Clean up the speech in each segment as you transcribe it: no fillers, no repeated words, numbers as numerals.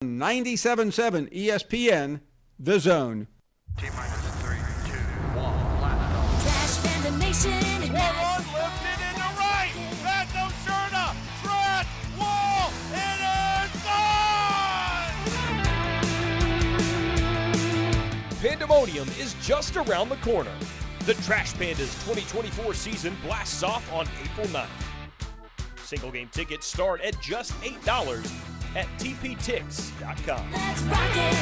97.7 ESPN, The Zone. T-minus 3, 2, 1, blast. Trash Panda Nation. One lifted in the right. That's Oshurna. Trent Wall. It is gone. Pandemonium is just around the corner. The Trash Pandas 2024 season blasts off on April 9th. Single game tickets start at just $8 at tptix.com. Let's rock it.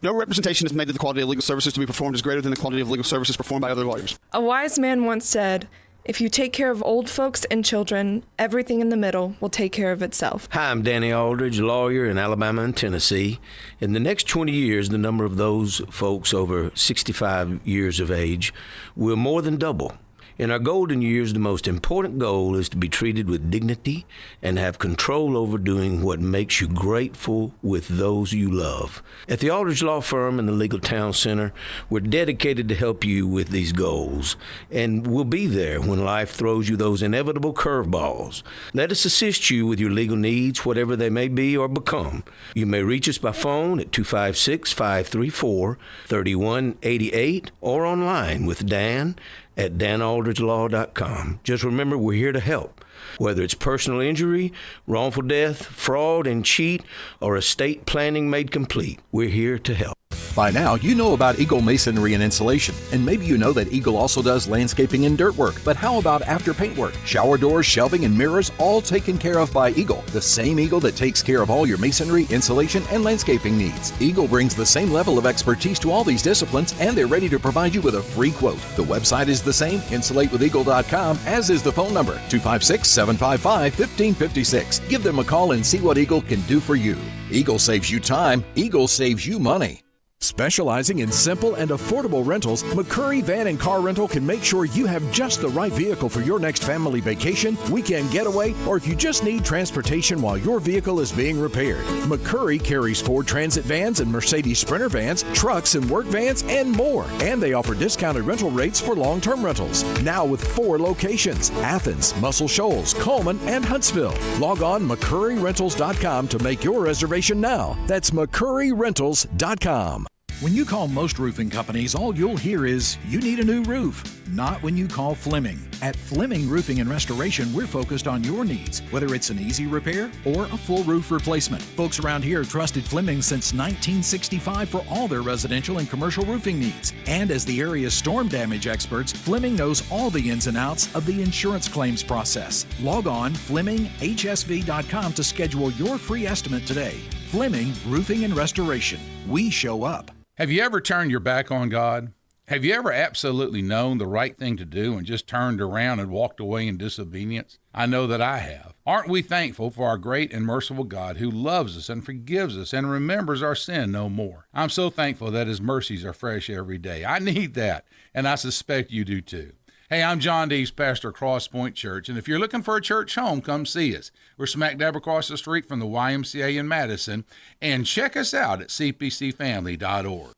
No representation is made that the quality of legal services to be performed is greater than the quality of legal services performed by other lawyers. A wise man once said, if you take care of old folks and children, everything in the middle will take care of itself. Hi, I'm Danny Aldridge, lawyer in Alabama and Tennessee. In the next 20 years, the number of those folks over 65 years of age will more than double. In our golden years, the most important goal is to be treated with dignity and have control over doing what makes you grateful with those you love. At the Aldridge Law Firm and the Legal Town Center, we're dedicated to help you with these goals, and we'll be there when life throws you those inevitable curveballs. Let us assist you with your legal needs, whatever they may be or become. You may reach us by phone at 256-534-3188 or online with Dan at danaldridgelaw.com. Just remember, we're here to help. Whether it's personal injury, wrongful death, fraud and cheat, or estate planning made complete, we're here to help. By now, you know about Eagle Masonry and Insulation, and maybe you know that Eagle also does landscaping and dirt work. But how about after paint work? Shower doors, shelving, and mirrors, all taken care of by Eagle, the same Eagle that takes care of all your masonry, insulation, and landscaping needs. Eagle brings the same level of expertise to all these disciplines, and they're ready to provide you with a free quote. The website is the same, insulatewitheagle.com, as is the phone number, 256-755-1556. Give them a call and see what Eagle can do for you. Eagle saves you time. Eagle saves you money. Specializing in simple and affordable rentals, McCurry Van and Car Rental can make sure you have just the right vehicle for your next family vacation, weekend getaway, or if you just need transportation while your vehicle is being repaired. McCurry carries Ford Transit vans and Mercedes Sprinter vans, trucks and work vans, and more. And they offer discounted rental rates for long-term rentals. Now with 4 locations: Athens, Muscle Shoals, Coleman, and Huntsville. Log on McCurryRentals.com to make your reservation now. That's McCurryRentals.com. When you call most roofing companies, all you'll hear is, you need a new roof. Not when you call Fleming. At Fleming Roofing and Restoration, we're focused on your needs, whether it's an easy repair or a full roof replacement. Folks around here have trusted Fleming since 1965 for all their residential and commercial roofing needs. And as the area's storm damage experts, Fleming knows all the ins and outs of the insurance claims process. Log on FlemingHSV.com to schedule your free estimate today. Fleming Roofing and Restoration. We show up. Have you ever turned your back on God? Have you ever absolutely known the right thing to do and just turned around and walked away in disobedience? I know that I have. Aren't we thankful for our great and merciful God who loves us and forgives us and remembers our sin no more? I'm so thankful that His mercies are fresh every day. I need that, and I suspect you do too. Hey, I'm John Dees, pastor of Cross Point Church, and if you're looking for a church home, come see us. We're smack dab across the street from the YMCA in Madison, and check us out at cpcfamily.org.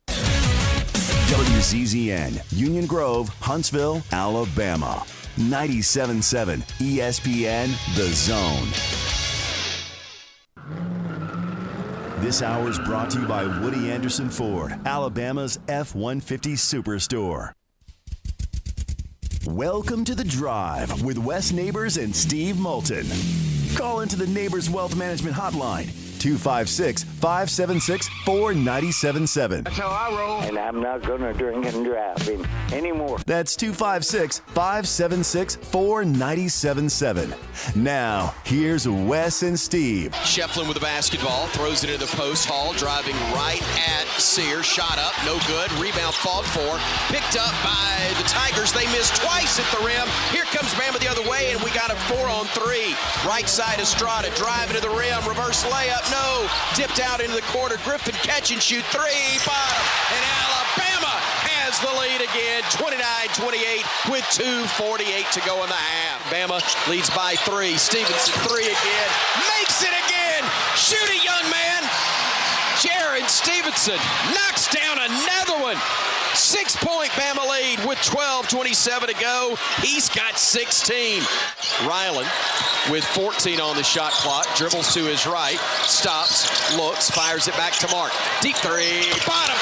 WZZN, Union Grove, Huntsville, Alabama. 97.7 ESPN, The Zone. This hour is brought to you by Woody Anderson Ford, Alabama's F-150 Superstore. Welcome to The Drive with Wes Neighbors and Steve Moulton. Call into the Neighbors Wealth Management Hotline, 256-576-4977. That's how I roll. And I'm not going to drink and drive anymore. That's 256-576-4977. Now, here's Wes and Steve. Shefflin with the basketball, throws it into the post. Hall driving right at Sears. Shot up, no good. Rebound fought for. Picked up by the Tigers. They missed twice at the rim. Here comes Bama the other way, and we got a 4-on-3. Right side Estrada, driving to the rim. Reverse layup. No, tipped out into the quarter. Griffin catch and shoot three, bottom, and Alabama has the lead again, 29-28 with 2:48 to go in the half. Bama leads by 3. Stevenson 3 again, makes it again. Shoot it, young man. Jaron Stevenson knocks down another one. 6-point Bama lead with 12:27 to go. He's got 16. Ryland with 14 on the shot clock, dribbles to his right, stops, looks, fires it back to Mark. Deep three, bottom.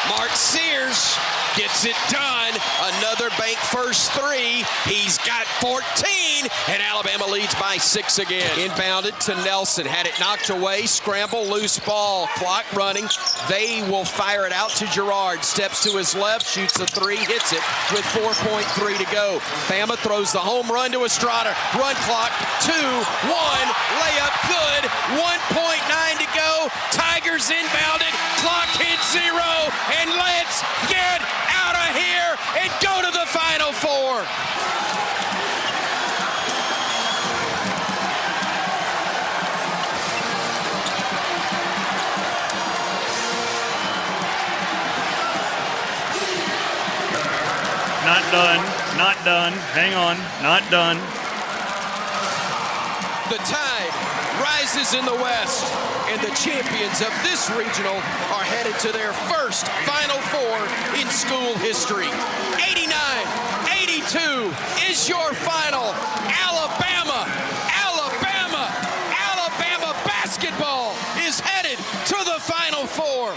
Mark Sears gets it done. Another bank first three. He's got 14, and Alabama leads by 6 again. Inbounded to Nelson. Had it knocked away. Scramble, loose ball. Clock running. They will fire it out to Gerard. Steps to his left, shoots a three, hits it with 4.3 to go. Bama throws the home run to Estrada. Run clock, 2-1. Layup good. 1.9 to go. Tigers inbounded. Clock hits 0. And let's get out of here and go to the Final Four. Not done. Not done. Hang on. Not done. The tide rises in the West, and the champions of this regional are headed to their first Final Four in school history. 89-82 is your final. Alabama basketball is headed to the Final Four.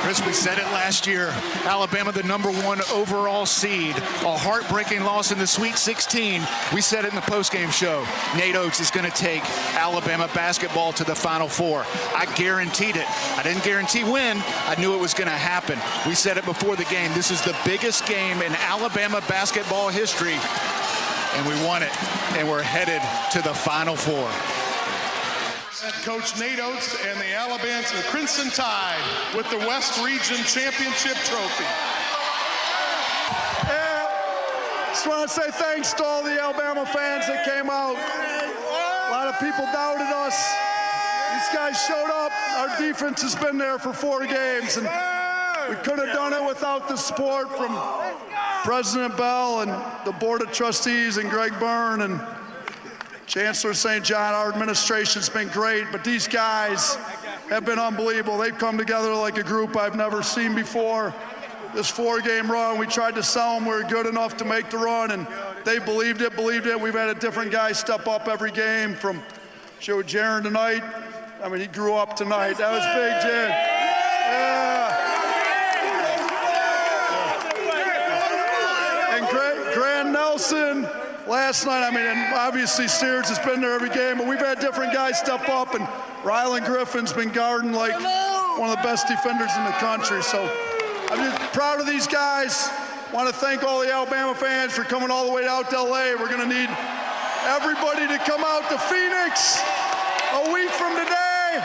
Chris, we said it last year. Alabama, the #1 overall seed. A heartbreaking loss in the Sweet 16. We said it in the postgame show. Nate Oates is going to take Alabama basketball to the Final Four. I guaranteed it. I didn't guarantee when. I knew it was going to happen. We said it before the game. This is the biggest game in Alabama basketball history. And we won it. And we're headed to the Final Four. Coach Nate Oates and the Alabama Crimson Tide with the West Region Championship Trophy. Just want to say thanks to all the Alabama fans that came out. A lot of people doubted us. These guys showed up. Our defense has been there for 4 games, and we could have done it without the support from President Bell and the Board of Trustees and Greg Byrne and Chancellor St. John. Our administration's been great, but these guys have been unbelievable. They've come together like a group I've never seen before. This 4-game run, we tried to sell them we were good enough to make the run, and they believed it. We've had a different guy step up every game from Joe Jaron tonight. I mean, he grew up tonight. That was big, Jan. Yeah. And Grant Nelson. Last night, I mean, and obviously Sears has been there every game, but we've had different guys step up, and Rylan Griffin's been guarding like one of the best defenders in the country. So I'm just proud of these guys. Want to thank all the Alabama fans for coming all the way out to LA. We're going to need everybody to come out to Phoenix a week from today,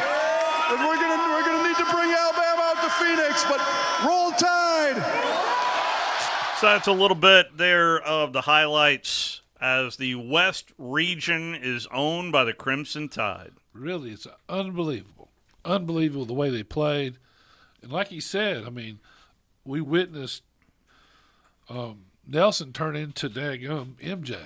and we're going to need to bring Alabama out to Phoenix. But roll Tide. So that's a little bit there of the highlights as the West region is owned by the Crimson Tide. Really, it's unbelievable. Unbelievable the way they played. And like he said, I mean, we witnessed Nelson turn into daggum MJ.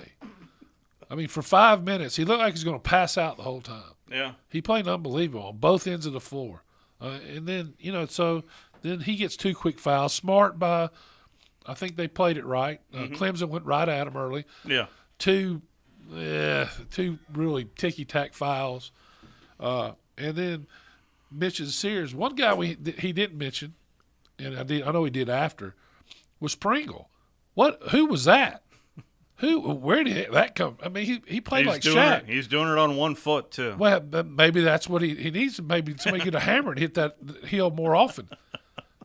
I mean, for 5 minutes, he looked like he was going to pass out the whole time. Yeah. He played unbelievable on both ends of the floor. And then, so then he gets 2 quick fouls. Smart by, I think they played it right. Clemson went right at him early. Yeah. 2 really ticky-tack fouls. And then Mitch and Sears. One guy he didn't mention, and I know he did after, was Pringle. Who was that? Where did that come? I mean, he played like Shaq. He's doing it on 1 foot, too. Well, maybe that's what he needs. Maybe somebody get a hammer and hit that heel more often.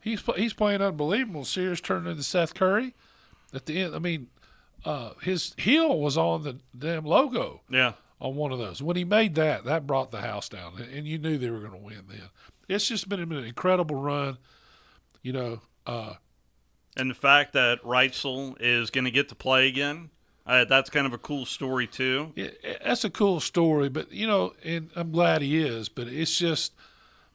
He's playing unbelievable. Sears turned into Seth Curry at the end. I mean, his heel was on the damn logo. Yeah. On one of those. When he made that brought the house down, and you knew they were going to win then. It's just been an incredible run, And the fact that Reitzel is going to get to play again, that's kind of a cool story too. Yeah, that's a cool story, but, and I'm glad he is, but it's just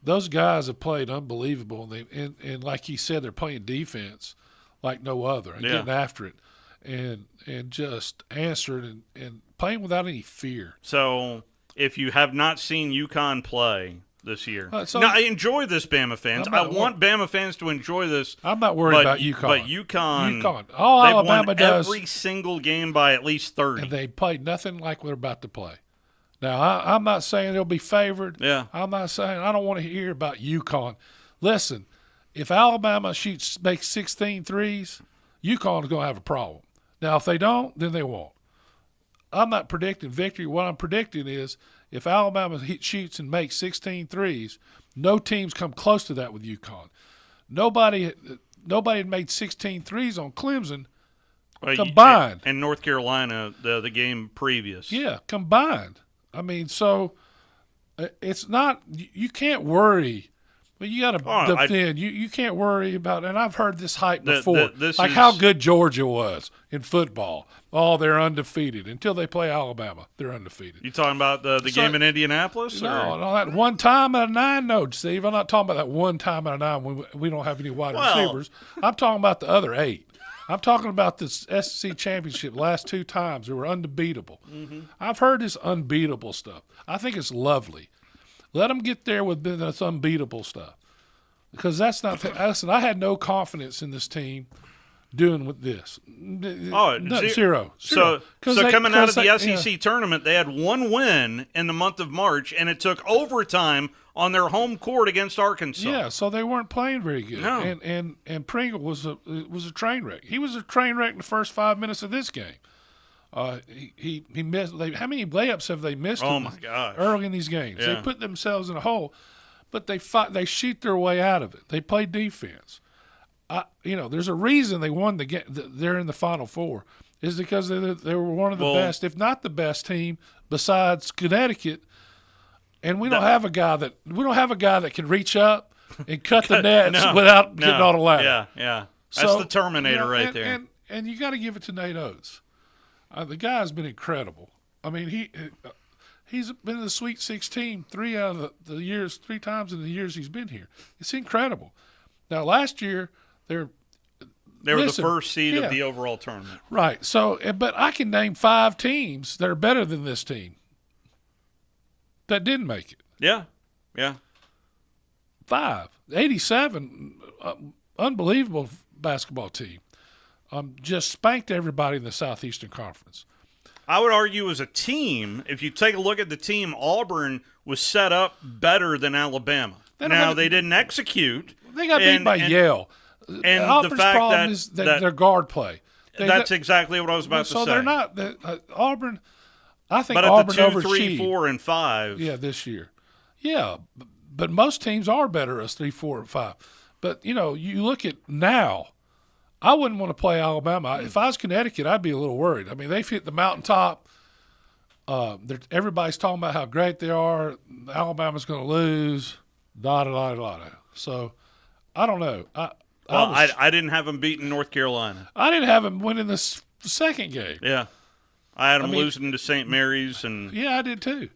those guys have played unbelievable, and like he said, they're playing defense like no other and getting after it and just answering and playing without any fear. So if you have not seen UConn play, this year. So- now, I enjoy this, Bama fans. I want Bama fans to enjoy this. I'm not worried about UConn. But UConn, all they've Alabama won does, every single game by at least 30. and they played nothing like they're about to play. Now, I'm not saying they'll be favored. Yeah. I'm not saying I don't want to hear about UConn. Listen, if Alabama makes 16 threes, UConn is going to have a problem. Now, if they don't, then they won't. I'm not predicting victory. What I'm predicting is if Alabama shoots and makes 16 threes, no teams come close to that with UConn. Nobody had made 16 threes on Clemson combined. And North Carolina, the game previous. Yeah, combined. I mean, so it's not – you can't worry. But you got to defend. You can't worry about – and I've heard this hype before, like how good Georgia was in football. Oh, they're undefeated. Until they play Alabama, they're undefeated. You talking about the game in Indianapolis? No, that one time out of 9, no, Steve. I'm not talking about that one time out of 9 when we don't have any wide receivers. I'm talking about the other 8. I'm talking about this SEC championship last 2 times. They were unbeatable. Mm-hmm. I've heard this unbeatable stuff. I think it's lovely. Let them get there with this unbeatable stuff, because that's not. Listen, I had no confidence in this team doing with this. Zero. So coming out of the SEC tournament, they had 1 win in the month of March, and it took overtime on their home court against Arkansas. Yeah, so they weren't playing very good. No. And Pringle was a train wreck. He was a train wreck in the first 5 minutes of this game. He missed. How many layups have they missed? Oh my gosh! Early in these games, yeah. They put themselves in a hole, but they fight. They shoot their way out of it. They play defense. There's a reason they won the game. They're in the Final Four is because they were one of the best, if not the best team besides Connecticut. And we don't have a guy that can reach up and cut the nets without getting on a ladder. Yeah. That's the Terminator right there. And you got to give it to Nate Oates. The guy's been incredible. I mean, he's been in the Sweet 16 3 out of the years, 3 times in the years he's been here. It's incredible. Now, last year they were the first seed of the overall tournament. Right. So, but I can name 5 teams that are better than this team that didn't make it. Yeah. 5. 87, unbelievable basketball team. Just spanked everybody in the Southeastern Conference. I would argue as a team, if you take a look at the team, Auburn was set up better than Alabama. They didn't execute. They got beat by Yale. And Auburn's the fact problem is that their guard play. That's exactly what I was about to say. So they're not Auburn. I think but Auburn at the 2, overachieved. 3, 4, and 5. Yeah, this year. Yeah, but most teams are better as 3, 4, and 5. But you look at now. I wouldn't want to play Alabama. If I was Connecticut, I'd be a little worried. I mean, they've hit the mountaintop. Everybody's talking about how great they are. Alabama's going to lose. So, I don't know. I didn't have them beating North Carolina. I didn't have them winning the second game. Yeah. I had them losing to St. Mary's. Yeah, I did too.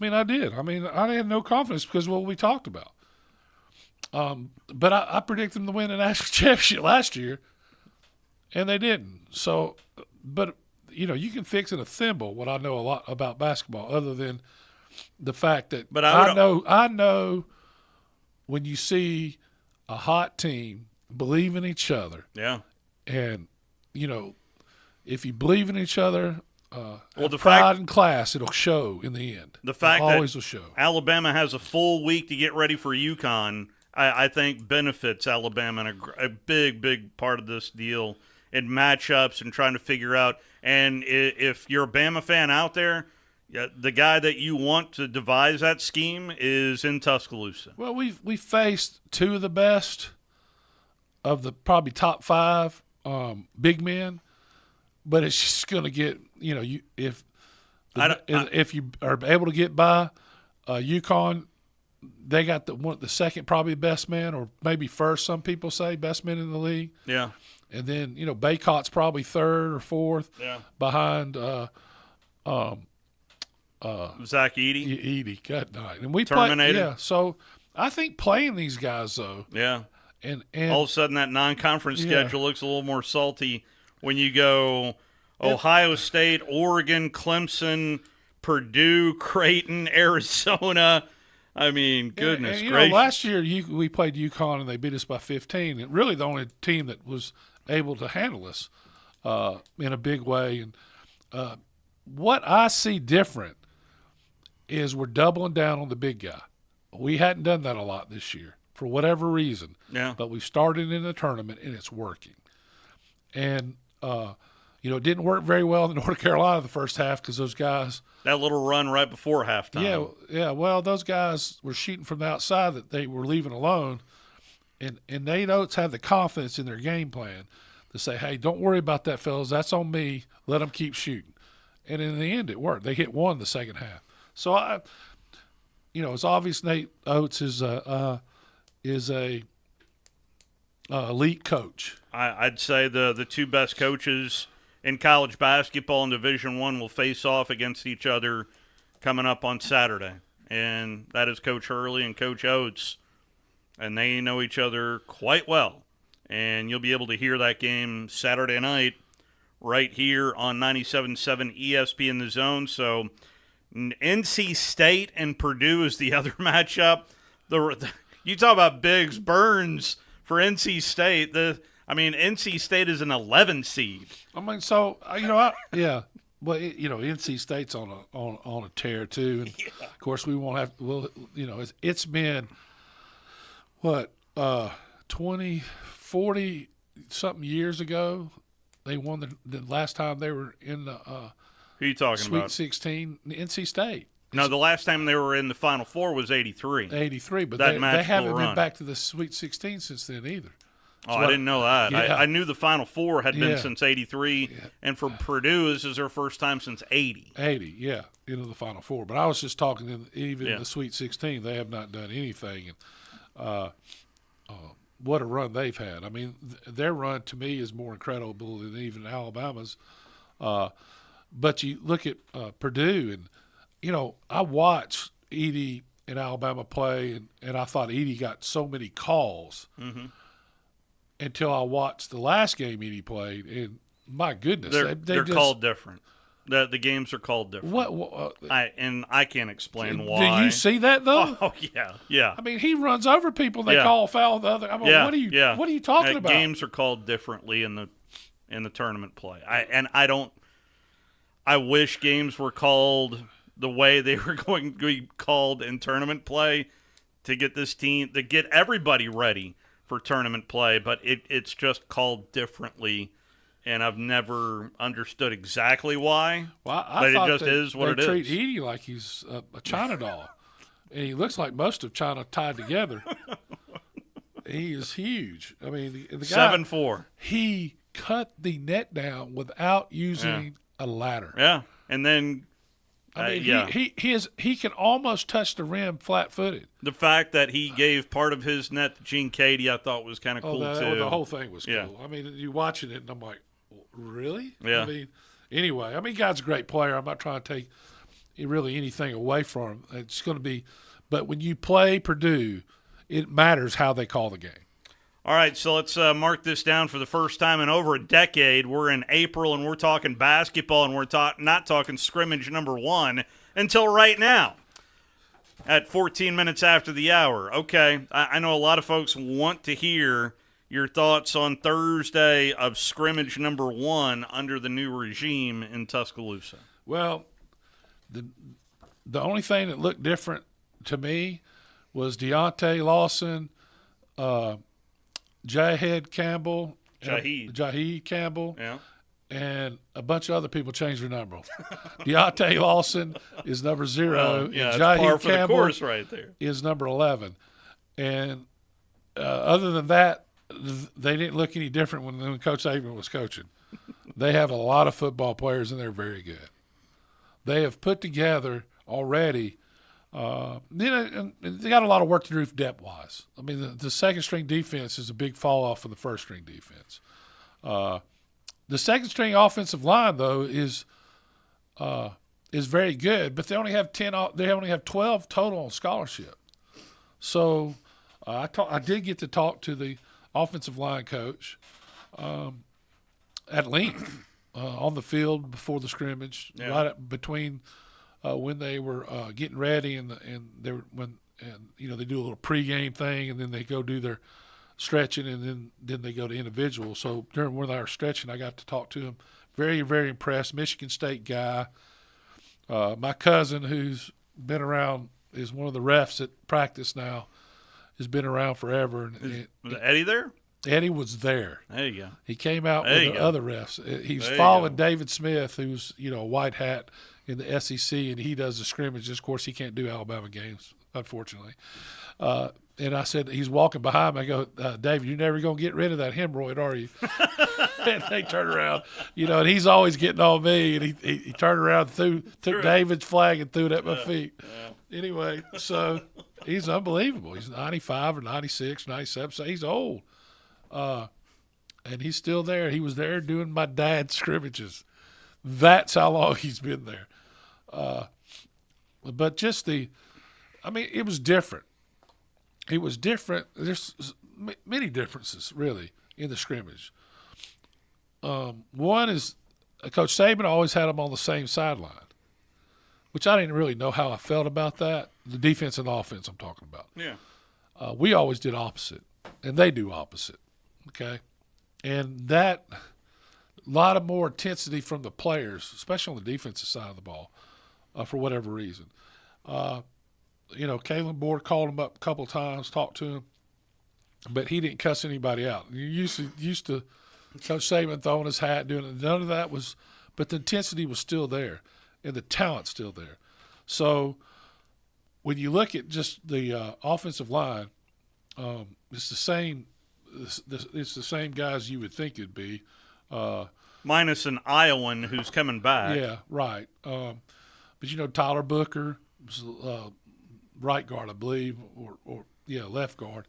I did. I had no confidence because of what we talked about. But I predicted them to win the national championship last year, and they didn't. So, but you can fix in a thimble what I know a lot about basketball, other than the fact that I know when you see a hot team believe in each other. Yeah. And if you believe in each other, the pride and class, it'll show in the end. The fact always that will show. Alabama has a full week to get ready for UConn, I think benefits Alabama in a big, big part of this deal in matchups and trying to figure out. And if you're a Bama fan out there, the guy that you want to devise that scheme is in Tuscaloosa. Well, we faced 2 of the best of the probably top 5 big men, but it's just going to get if you are able to get by UConn. They got the second probably best man, or maybe first. Some people say best man in the league. Yeah, and then Baycott's probably 3rd or 4th. Yeah, behind Zach Edey. Edey, good night, and we Terminated. Yeah, so I think playing these guys though. Yeah, and all of a sudden that non-conference schedule looks a little more salty when you go Ohio State, Oregon, Clemson, Purdue, Creighton, Arizona. I mean, goodness and, gracious. last year we played UConn and they beat us by 15. And really the only team that was able to handle us in a big way. And what I see different is we're doubling down on the big guy. We hadn't done that a lot this year for whatever reason. Yeah. But we've started in the tournament and it's working. And it didn't work very well in North Carolina the first half because those guys – that little run right before halftime. Yeah. Well, those guys were shooting from the outside that they were leaving alone, and Nate Oates had the confidence in their game plan to say, "Hey, don't worry about that, fellas. That's on me. Let them keep shooting." And in the end, it worked. They hit one the second half. So it's obvious Nate Oates is a elite coach. I'd say the two best coaches in college basketball in Division I will face off against each other coming up on Saturday. And that is Coach Hurley and Coach Oates. And they know each other quite well. And you'll be able to hear that game Saturday night right here on 97.7 ESPN The Zone. So NC State and Purdue is the other matchup. You talk about Biggs, Burns for NC State. NC State is an 11 seed. yeah. Well, NC State's on a tear too, and of course we won't have. Well, it's been what 20, 40 something years ago they won the last time they were in the. Who are you talking Sweet about? 16, NC State. No, the last time they were in the Final Four was 83. 83, but they haven't been back to the Sweet 16 since then either. I didn't know that. Yeah. I knew the Final Four had been since 83, and for Purdue, this is their first time since 80. 80, yeah, into the Final Four. But I was just talking in the Sweet 16, they have not done anything. And what a run they've had. I mean, their run to me is more incredible than even Alabama's. But you look at Purdue, and, I watched Edey and Alabama play, and I thought Edey got so many calls. Mm-hmm. Until I watched the last game Edey played, and my goodness, they're called different. The games are called different. I can't explain why. Do you see that though? Oh yeah. I mean, he runs over people. And they call a foul. The other. What are you talking about? Games are called differently in the tournament play. I wish games were called the way they were going to be called in tournament play to get this team to get everybody ready for tournament play, but it's just called differently, and I've never understood exactly why. Well, but it just is what it is. They treat Edey like he's a China doll, and he looks like most of China tied together. He is huge. I mean, the guy 7'4". He cut the net down without using a ladder. Yeah, and then. He can almost touch the rim flat-footed. The fact that he gave part of his net to Gene Cady, I thought was kind of cool too. The whole thing was cool. Yeah. I mean, you watching it, and I'm like, really? Yeah. I mean, anyway, Guy's a great player. I'm not trying to take really anything away from him. It's going to be, but when you play Purdue, it matters how they call the game. All right, so let's mark this down for the first time in over a decade. We're in April, and we're talking basketball, and we're not talking scrimmage number 1 until right now at 14 minutes after the hour. Okay, I know a lot of folks want to hear your thoughts on Thursday of scrimmage number 1 under the new regime in Tuscaloosa. Well, the only thing that looked different to me was Deontay Lawson, Jaheed Campbell, and a bunch of other people changed their number. Deontay Lawson is number 0, and Jaheed Campbell right there. is number 11. And other than that, they didn't look any different when Coach Saban was coaching. They have a lot of football players, and they're very good. They have put together already. They got a lot of work to do depth-wise. I mean, the second-string defense is a big fall-off from the first-string defense. The second-string offensive line, though, is very good, but they only have 12 total on scholarship. So I did get to talk to the offensive line coach at length on the field before the scrimmage, right between when they were getting ready and they do a little pregame thing, and then they go do their stretching, and then they go to individual. So during one of our stretching, I got to talk to him. Very, very impressed. Michigan State guy. My cousin, who's been around, is one of the refs at practice now, has been around forever. Was Eddie there? Eddie was there. There you go. He came out with the other refs. He's There following David Smith, who's a white hat in the SEC, and he does the scrimmages. Of course, he can't do Alabama games, unfortunately. And I said, he's walking behind me. I go, David, you're never going to get rid of that hemorrhoid, are you? And they turn around, and he's always getting on me. And he turned around, took David's flag and threw it at my feet. Yeah. Anyway, so he's unbelievable. He's 95 or 96, 97, so he's old. And he's still there. He was there doing my dad's scrimmages. That's how long he's been there. But just it was different. It was different. There's many differences, really, in the scrimmage. One is Coach Saban always had them on the same sideline, which I didn't really know how I felt about that. The defense and the offense I'm talking about. Yeah. We always did opposite, and they do opposite, okay? And that – a lot of more intensity from the players, especially on the defensive side of the ball, for whatever reason. Kalen Board called him up a couple of times, talked to him, but he didn't cuss anybody out. You used to Coach Saban throwing his hat, doing it. None of that was – but the intensity was still there, and the talent's still there. So when you look at just the offensive line, it's the same it's the same guys you would think it'd be. Minus an Iowan who's coming back. Yeah, right. But Tyler Booker was right guard, I believe, or left guard.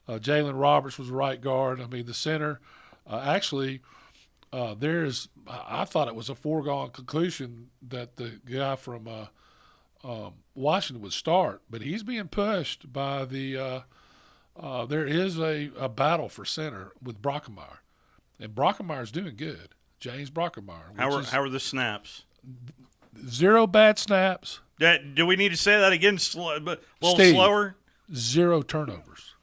Jalen Roberts was right guard. I mean, the center. I thought it was a foregone conclusion that the guy from Washington would start, but he's being pushed by the. There is a battle for center with Brockemeyer, and Brockemeyer's doing good. James Brockemeyer. How are the snaps? 0 bad snaps. Do we need to say that again? A little Steve, slower. 0 turnovers.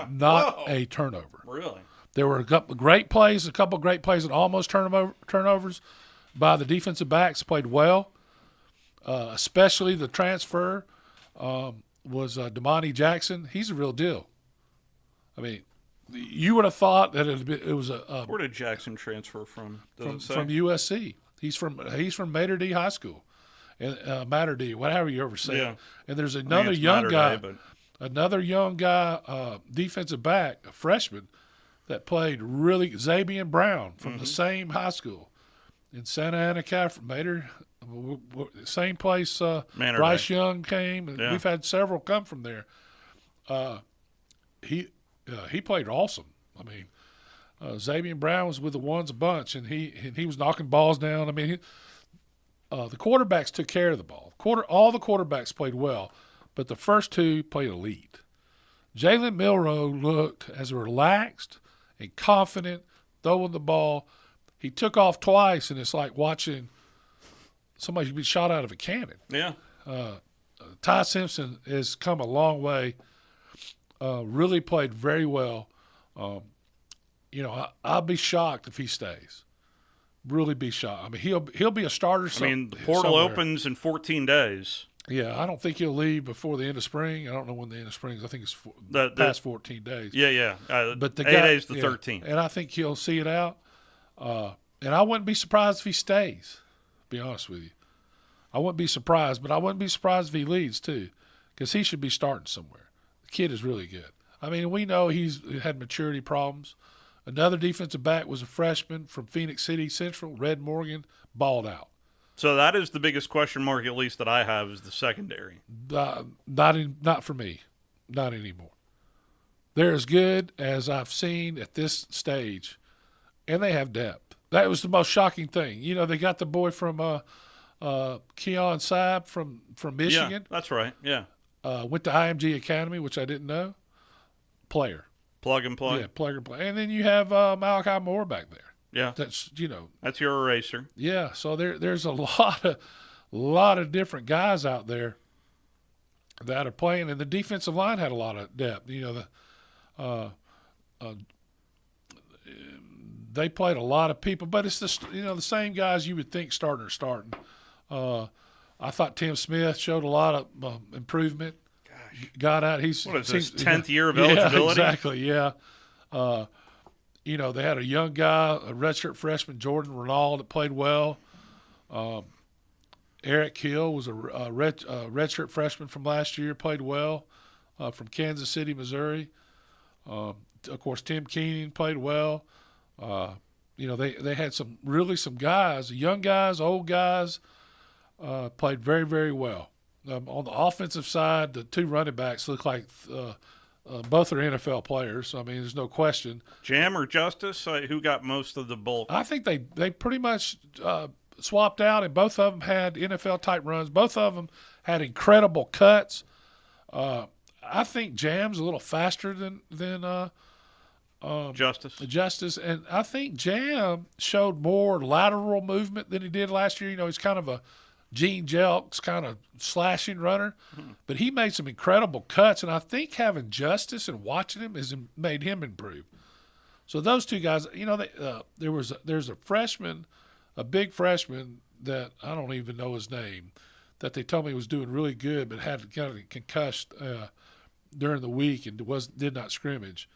Not a turnover. Really? There were a couple of great plays that almost turnovers by the defensive backs. Played well, especially the transfer was Damani Jackson. He's a real deal. I mean, you would have thought that it was a where did Jackson transfer from? From USC. He's from Mater D High School, and Mater D, whatever you ever say. Yeah. And there's another young guy, defensive back, a freshman, that played really Zabian Brown from the same high school in Santa Ana, Mater, same place. Bryce Young came, and we've had several come from there. He played awesome. I mean, Zabian Brown was with the ones a bunch, and he was knocking balls down. I mean, the quarterbacks took care of the ball. All the quarterbacks played well, but the first two played elite. Jalen Milroe looked as relaxed and confident throwing the ball. He took off twice, and it's like watching somebody be shot out of a cannon. Yeah. Ty Simpson has come a long way. Really played very well. I'll be shocked if he stays. Really be shocked. I mean, he'll be a starter. The portal opens in 14 days. Yeah, I don't think he'll leave before the end of spring. I don't know when the end of spring is. I think it's past 14 days. Yeah. But the 8 days to 13. And I think he'll see it out. And I wouldn't be surprised if he stays, to be honest with you. I wouldn't be surprised, but I wouldn't be surprised if he leaves too, because he should be starting somewhere. The kid is really good. I mean, we know he's had maturity problems. Another defensive back was a freshman from Phoenix City Central, Red Morgan, balled out. So that is the biggest question mark, at least that I have, is the secondary. Not for me. Not anymore. They're as good as I've seen at this stage, and they have depth. That was the most shocking thing. They got the boy from Keon Saab from Michigan. Yeah, that's right, yeah. Went to IMG Academy, which I didn't know. Player. Plug and play. Yeah, plug and play. And then you have Malachi Moore back there. Yeah. That's that's your eraser. Yeah, so there's a lot of different guys out there that are playing, and the defensive line had a lot of depth. They played a lot of people, but it's the same guys you would think starting. I thought Tim Smith showed a lot of improvement. Gosh. Got out. He's what is this 10th year of eligibility? Yeah, exactly. Yeah. They had a young guy, a redshirt freshman, Jordan Renaud, that played well. Eric Hill was a redshirt freshman from last year, played well, from Kansas City, Missouri. Of course, Tim Keenan played well. They had some guys, young guys, old guys, played very, very well. On the offensive side, the two running backs look like both are NFL players. I mean, there's no question. Jam or Justice, who got most of the bulk? I think they pretty much swapped out, and both of them had NFL-type runs. Both of them had incredible cuts. I think Jam's a little faster than Justice, and I think Jam showed more lateral movement than he did last year. He's kind of a Gene Jelks kind of slashing runner, but he made some incredible cuts, and I think having Justice and watching him has made him improve. So those two guys, there's a freshman, a big freshman that I don't even know his name, that they told me was doing really good, but had kind of concussed during the week and did not scrimmage.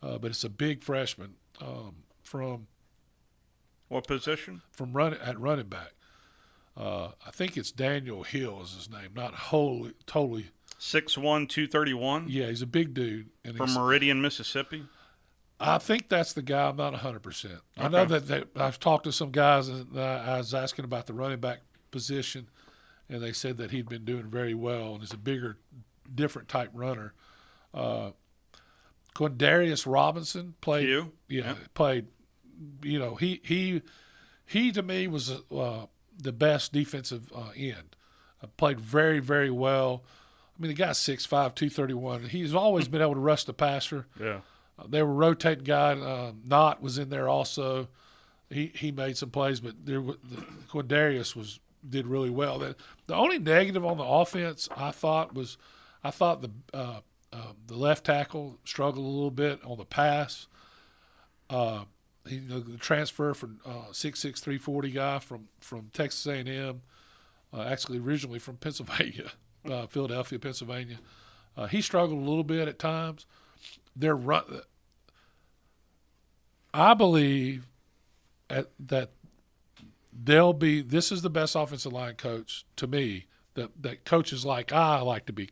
But it's a big freshman from what position? From running back. I think it's Daniel Hill is his name, not totally. 6'1", 231? Yeah, he's a big dude. And from Meridian, Mississippi? I think that's the guy. I'm not 100%. Okay. I know that I've talked to some guys, and I was asking about the running back position, and they said that he'd been doing very well and is a bigger, different type runner. Quindarius Robinson played. Played. He to me was the best defensive end. Played very, very well. I mean, the guy's 6'5", 231. He's always been able to rush the passer. Yeah. They were rotating guy. Knott was in there also. He made some plays, but Quindarius did really well. The only negative on the offense I thought the left tackle struggled a little bit on the pass. The transfer from 6'6", 340 guy from Texas A&M, actually originally from Pennsylvania, Philadelphia, Pennsylvania. He struggled a little bit at times. I believe that this is the best offensive line coach to me that coaches like I like to be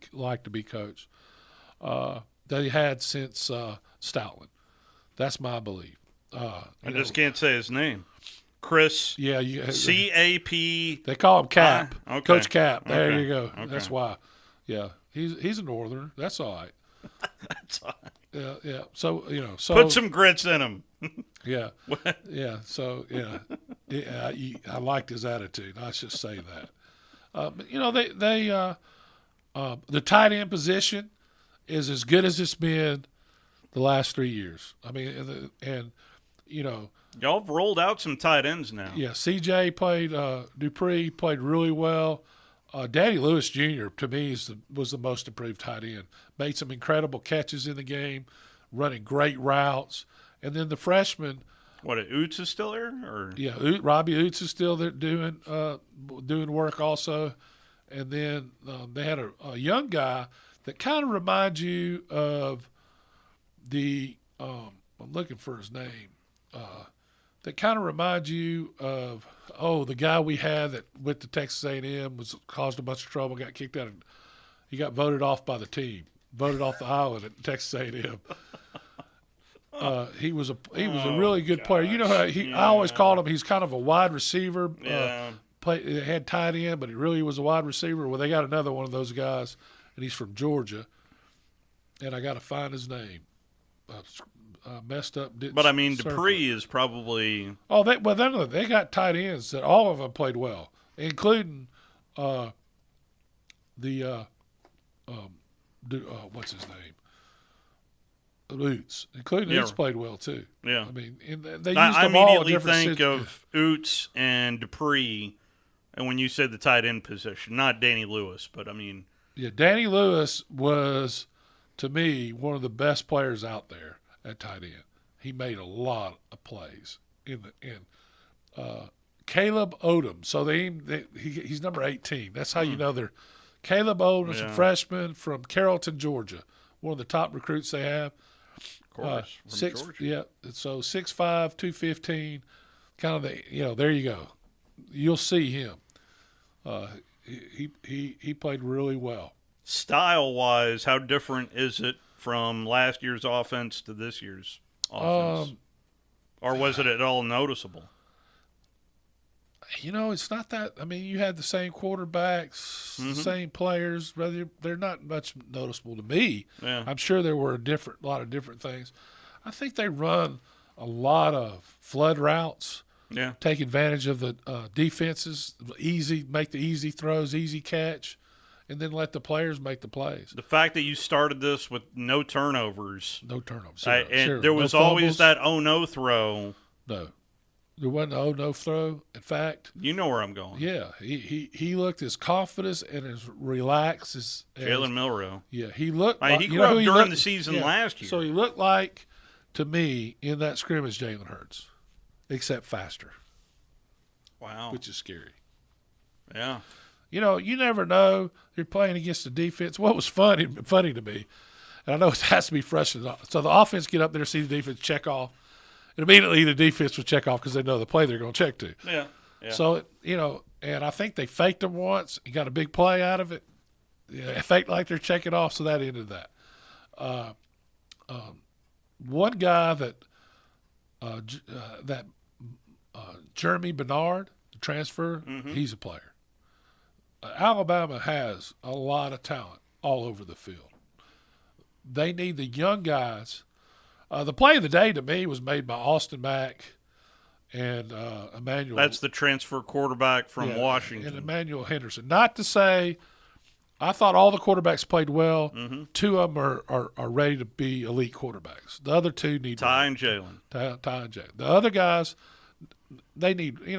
coached. They had since Stoutland. That's my belief. I just can't say his name. Chris. Yeah, CAP. They call him Cap. Okay. Coach Cap. There Okay. you go. Okay. That's why. Yeah, he's a Northerner. That's all right. That's all right. Yeah. So put some grits in him. Yeah. Yeah. So I liked his attitude. I should say that. But the tight end position is as good as it's been the last 3 years. I mean, y'all have rolled out some tight ends now. Yeah, CJ played. Dupree played really well. Danny Lewis Jr. to me was the most improved tight end. Made some incredible catches in the game, running great routes. And then the freshman. What, Oots is still there? Or? Yeah, Robbie Oots is still there doing work also. And then they had a young guy that kind of reminds you of I'm looking for his name. That kind of reminds you of the guy we had that went to Texas A&M caused a bunch of trouble, got kicked out. He got voted off by the team, voted off the island at Texas A&M. He was a really good player. You know, I always called him. He's kind of a wide receiver. Yeah. Had tight end, but he really was a wide receiver. Well, they got another one of those guys, and he's from Georgia. And I got to find his name. Messed up. But I mean, Dupree is probably. Oh, they got tight ends that all of them played well, including what's his name? Oots, including Oots played well too. Yeah, I mean, they used I them all in immediately different think of Oots and Dupree, and when you said the tight end position, not Danny Lewis, but I mean, Yeah, Danny Lewis was, to me, one of the best players out there at tight end. He made a lot of plays Caleb Odom. So he's number 18. That's how you know they're. Caleb Odom is a freshman from Carrollton, Georgia. One of the top recruits they have. Of course, from Georgia. Yeah. So 6'5", 215. Kind of there you go. You'll see him. He played really well. Style-wise, how different is it from last year's offense to this year's offense? Or was it at all noticeable? It's not that. I mean, you had the same quarterbacks, same players. They're not much noticeable to me. Yeah. I'm sure there were a lot of different things. I think they run a lot of flood routes. Yeah. Take advantage of the defenses, make the easy throws, easy catch, and then let the players make the plays. The fact that you started this with no turnovers. No turnovers. And there was always that oh-no throw. No. There wasn't an oh-no throw. In fact. You know where I'm going. Yeah. He looked as confident and as relaxed as Jalen Milroe. Yeah. He looked like. He grew up during the season last year. So he looked like, to me, in that scrimmage, Jalen Hurts. Except faster. Wow. Which is scary. Yeah. You never know. You're playing against the defense. What was funny to me, and I know it has to be frustrating. So the offense get up there, see the defense check off, and immediately the defense will check off because they know the play they're going to check to. Yeah. So, and I think they faked them once. You got a big play out of it. They faked like they're checking off, so that ended that. One guy that Jeremy Bernard, the transfer, he's a player. Alabama has a lot of talent all over the field. They need the young guys. The play of the day to me was made by Austin Mack and Emmanuel. That's the transfer quarterback from Washington. And Emmanuel Henderson. Not to say I thought all the quarterbacks played well. Two of them are ready to be elite quarterbacks. The other two need Ty and Jalen. Ty and Jalen. The other guys, they need they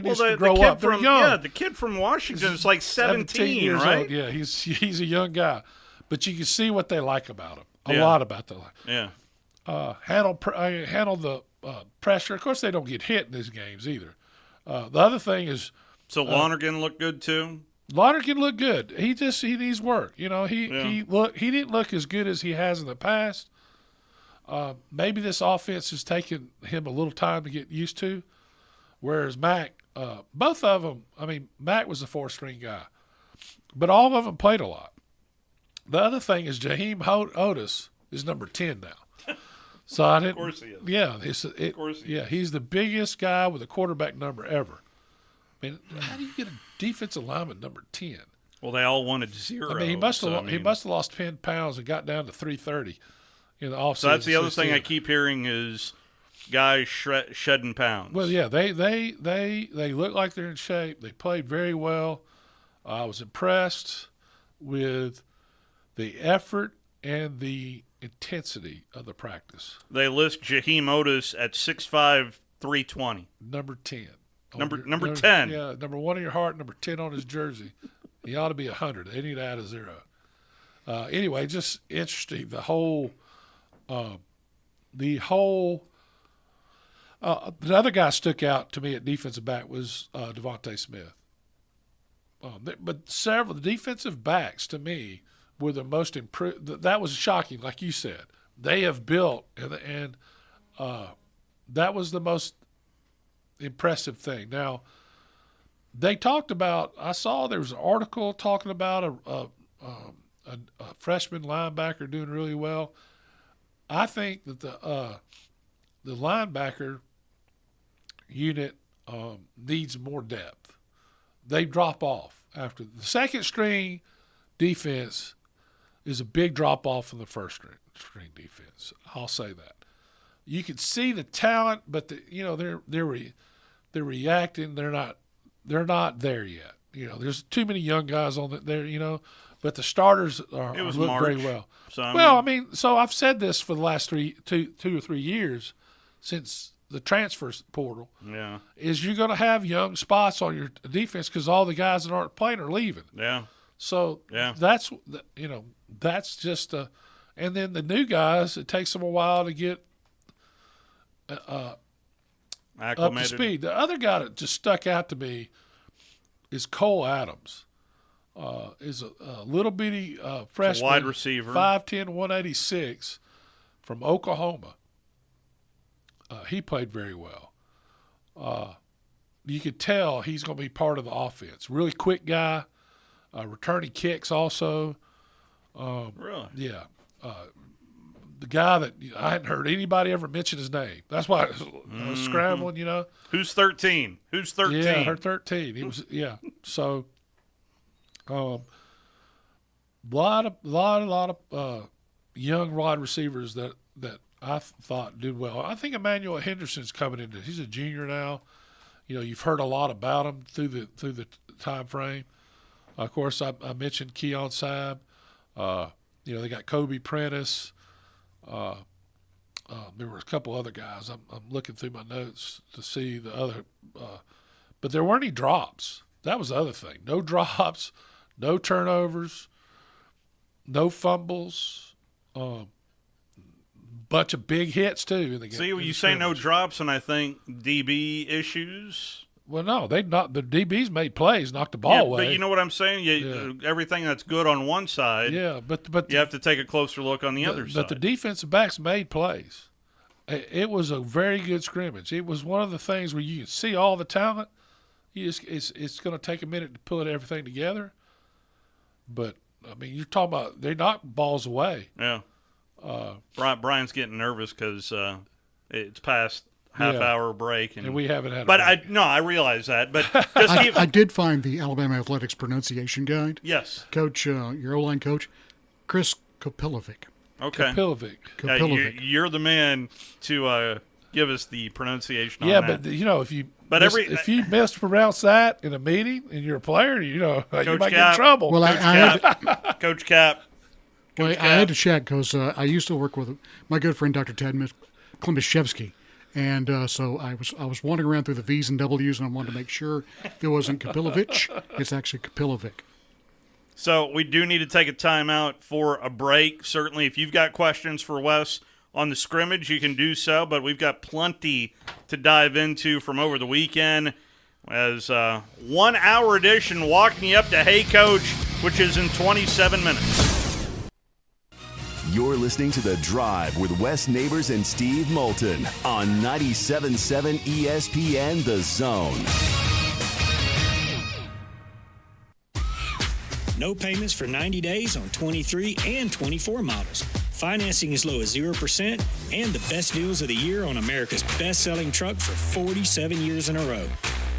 need to grow up. They're young. Yeah, the kid from Washington is like 17 years right? old. Yeah, he's a young guy, but you can see what they like about him. A lot about the Yeah. Handle the pressure. Of course, they don't get hit in these games either. The other thing is, so Lonergan looked good too. Lonergan looked good. He needs work. He didn't look as good as he has in the past. Maybe this offense has taken him a little time to get used to. Whereas Mack, both of them, I mean, Mack was a 4-string guy, but all of them played a lot. The other thing is Jaheim Otis is number 10 now. So I didn't. Of course he is. Yeah, of course he is. He's the biggest guy with a quarterback number ever. I mean, how do you get a defensive lineman number 10? Well, they all wanted 0. I mean, he must have lost 10 pounds and got down to 330 in the offseason. So that's the other thing I keep hearing is guys shedding pounds. Well, yeah, they look like they're in shape. They played very well. I was impressed with the effort and the intensity of the practice. They list Jaheim Otis at 6'5", 320. Number 10. Number 10. Yeah, number 1 in your heart, number 10 on his jersey. He ought to be 100. They need to add a 0. Anyway, just interesting. The other guy stuck out to me at defensive back was Devontae Smith. But several defensive backs to me were the most improved. That was shocking, like you said. They have built, and that was the most impressive thing. Now, they talked about. I saw there was an article talking about a freshman linebacker doing really well. I think that the linebacker unit needs more depth. They drop off after the second string defense is a big drop off from the first string defense. I'll say that. You can see the talent, but they're reacting. They're not there yet. There's too many young guys on there. But the starters look very well. So, so I've said this for the last 2 or 3 years since the transfer portal. Yeah, is you're going to have young spots on your defense because all the guys that aren't playing are leaving. Yeah. So that's just and then the new guys, it takes them a while to get up to speed. The other guy that just stuck out to me is Cole Adams. Is a little bitty freshman, wide receiver, 5'10", 186 from Oklahoma. He played very well. You could tell he's going to be part of the offense. Really quick guy, returning kicks also. Really? Yeah. The guy that I hadn't heard anybody ever mention his name. That's why I was scrambling, you know. Who's 13? Who's 13? Yeah, her 13. He was So, lot of young wide receivers that I thought did well. I think Emmanuel Henderson's coming into. He's a junior now. You know, you've heard a lot about him through the time frame. Of course, I mentioned Keon Sabb. You know, they got Kobe Prentice. There were a couple other guys. I'm looking through my notes to see the other, but there weren't any drops. That was the other thing. No drops, no turnovers, no fumbles. Bunch of big hits too in the game. See, you say no drops, and I think DB issues. Well, no, the DBs made plays, knocked the ball away. But you know what I'm saying? Everything that's good on one side, but you have to take a closer look on the other side. But the defensive backs made plays. It was a very good scrimmage. It was one of the things where you can see all the talent. It's going to take a minute to pull everything together. But I mean, you're talking about they knocked balls away. Yeah. Brian's getting nervous because it's past half-hour break, and we haven't had. But I realize that. But just I did find the Alabama Athletics pronunciation guide. Yes, Coach, your O-line coach, Chris Kopilovic. Okay, Kopilovic. You're the man to give us the pronunciation. Yeah, on that. but you know if you mispronounce that in a meeting and you're a player, you know you might get in trouble. Well, Coach Cap. Well, I had to check because I used to work with my good friend Dr. Ted Klimashevsky, and so I was wandering around through the V's and W's, and I wanted to make sure it wasn't Kopilovic. It's actually Kopilovic. So we do need to take a timeout for a break. Certainly, if you've got questions for Wes on the scrimmage, you can do so, but we've got plenty to dive into from over the weekend as 1 hour edition walking you up to Hey Coach, which is in 27 minutes. You're listening to The Drive with Wes Neighbors and Steve Moulton on 97.7 ESPN The Zone. No payments for 90 days on 23 and 24 models. Financing as low as 0% and the best deals of the year on America's best-selling truck for 47 years in a row.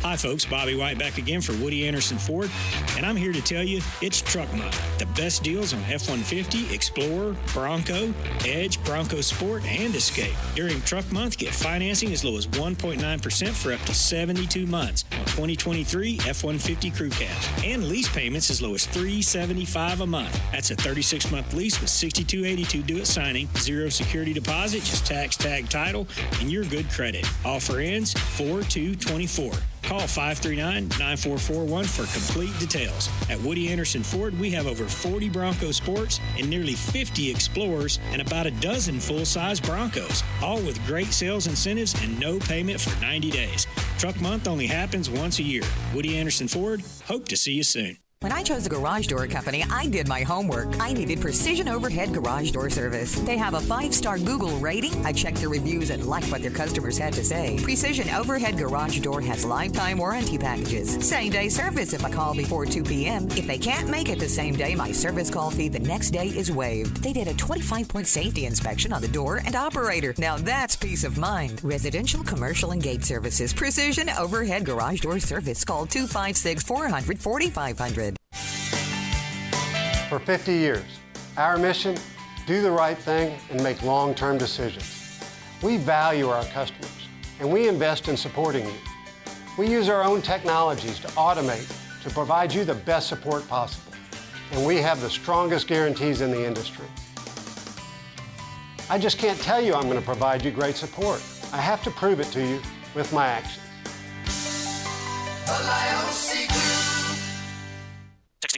Hi, folks. Bobby White back again for Woody Anderson Ford, and I'm here to tell you it's Truck Month. The best deals on F-150, Explorer, Bronco, Edge, Bronco Sport, and Escape. During Truck Month, get financing as low as 1.9% for up to 72 months on 2023 F-150 Crew Cabs, and lease payments as low as $375 a month. That's a 36-month lease with $62.82 due at signing, 0 security deposit, just tax tag title, and your good credit. Offer ends 4/2/24. Call 539-9441 for complete details. At Woody Anderson Ford, we have over 40 Bronco Sports and nearly 50 Explorers and about a dozen full-size Broncos, all with great sales incentives and no payment for 90 days. Truck Month only happens once a year. Woody Anderson Ford, hope to see you soon. When I chose a garage door company, I did my homework. I needed Precision Overhead Garage Door Service. They have a 5-star Google rating. I checked the reviews and liked what their customers had to say. Precision Overhead Garage Door has lifetime warranty packages. Same-day service if I call before 2 p.m. If they can't make it the same day, my service call fee the next day is waived. They did a 25-point safety inspection on the door and operator. Now that's peace of mind. Residential, commercial, and gate services. Precision Overhead Garage Door Service. Call 256-400-4500. For 50 years, our mission, do the right thing and make long-term decisions. We value our customers, and we invest in supporting you. We use our own technologies to automate, to provide you the best support possible. And we have the strongest guarantees in the industry. I just can't tell you I'm going to provide you great support. I have to prove it to you with my actions.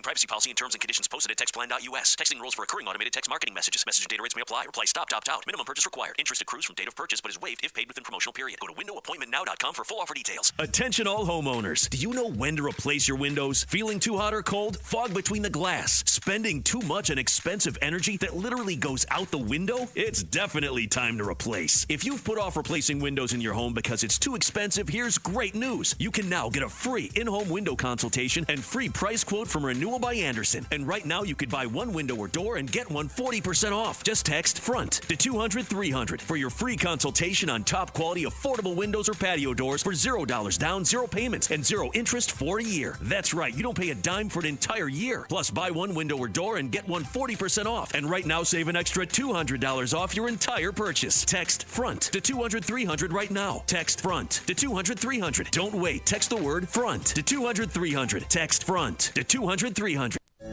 privacy policy and terms and conditions posted at textplan.us. Texting rules for recurring automated text marketing messages. Message and data rates may apply. Reply stop, opt out. Minimum purchase required. Interest accrues from date of purchase but is waived if paid within promotional period. Go to windowappointmentnow.com for full offer details. Attention all homeowners. Do you know when to replace your windows? Feeling too hot or cold? Fog between the glass? Spending too much on expensive energy that literally goes out the window? It's definitely time to replace. If you've put off replacing windows in your home because it's too expensive, here's great news. You can now get a free in-home window consultation and free price quote from Renewal by Andersen. And right now you could buy one window or door and get one 40% off. Just text FRONT to 200-300 for your free consultation on top quality affordable windows or patio doors for $0 down, 0 payments, and 0 interest for a year. That's right, you don't pay a dime for an entire year. Plus buy one window or door and get one 40% off. And right now save an extra $200 off your entire purchase. Text FRONT to 200-300 right now. Text FRONT to 200-300. Don't wait. Text the word FRONT to 200-300. Text FRONT to 200-300.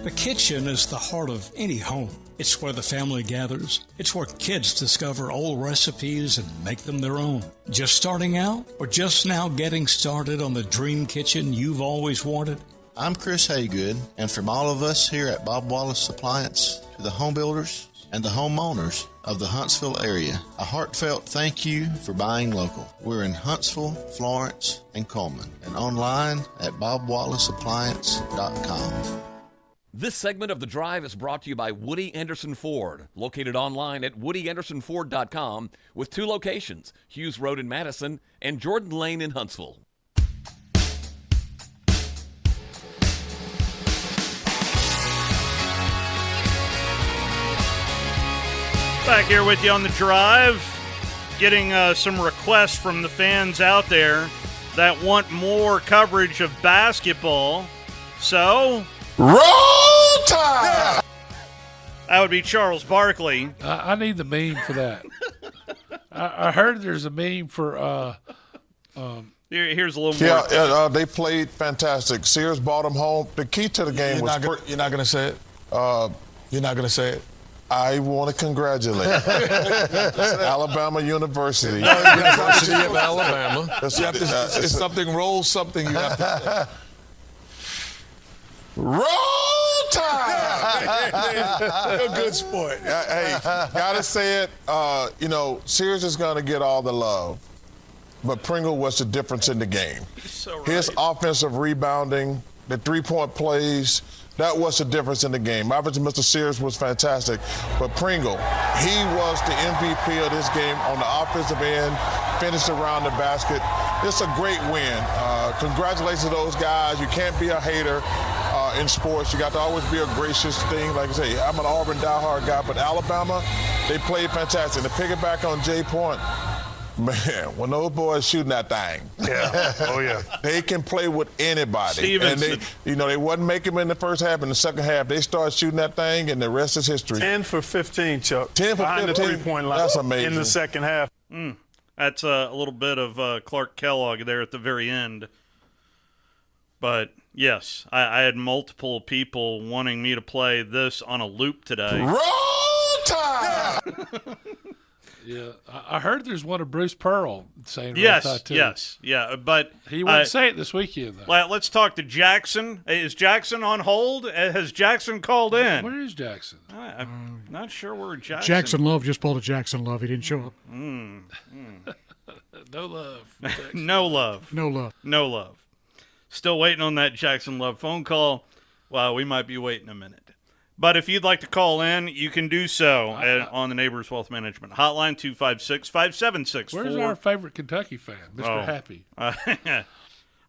The kitchen is the heart of any home. It's where the family gathers. It's where kids discover old recipes and make them their own. Just starting out or just now getting started on the dream kitchen you've always wanted? I'm Chris Haygood, and from all of us here at Bob Wallace Appliance to the home builders and the homeowners of the Huntsville area, a heartfelt thank you for buying local. We're in Huntsville, Florence, and Coleman, and online at bobwallaceappliance.com. This segment of The Drive is brought to you by Woody Anderson Ford, located online at woodyAndersonFord.com with 2 locations, Hughes Road in Madison and Jordan Lane in Huntsville. Back here with you on The Drive, getting some requests from the fans out there that want more coverage of basketball. So, roll tide! That would be Charles Barkley. I need the meme for that. I heard there's a meme for. Here's a little more. Yeah, they played fantastic. Sears brought them home. The key to the game was. You're not going to say it? You're not going to say it? I want to congratulate Alabama University. University of Alabama. It's something, roll something you have to say. Roll Tide! You're a good sport. Hey, gotta say it. Sears is gonna get all the love, but Pringle was the difference in the game. So right. His offensive rebounding, the 3-point plays. That was the difference in the game. Obviously, Mr. Sears was fantastic, but Pringle, he was the MVP of this game on the offensive end, finished around the basket. It's a great win. Congratulations to those guys. You can't be a hater in sports. You got to always be a gracious thing. Like I say, I'm an Auburn diehard guy, but Alabama, they played fantastic. And to piggyback on Jay Point, man, when those boys shooting that thing, they can play with anybody. Stevenson. And they wasn't making them in the first half. In the second half, they started shooting that thing, and the rest is history. 10 for 15, Chuck. 10 for 15. The 3-point line. That's amazing. In the second half. That's a little bit of Clark Kellogg there at the very end. But yes, I had multiple people wanting me to play this on a loop today. Roll Tide! Yeah, I heard there's one of Bruce Pearl saying yes, Roll Tide too. Yes, yeah, but he wouldn't say it this weekend though. Let's talk to Jackson. Is Jackson on hold? Has Jackson called in? Where is Jackson? I'm not sure where Jackson. Jackson Love just pulled a Jackson Love. He didn't show up. No love. No love. No love. No love. Still waiting on that Jackson Love phone call. Well, we might be waiting a minute. But if you'd like to call in, you can do so on the Neighbors Wealth Management Hotline, 256-5764. Where's our favorite Kentucky fan, Mr. Happy?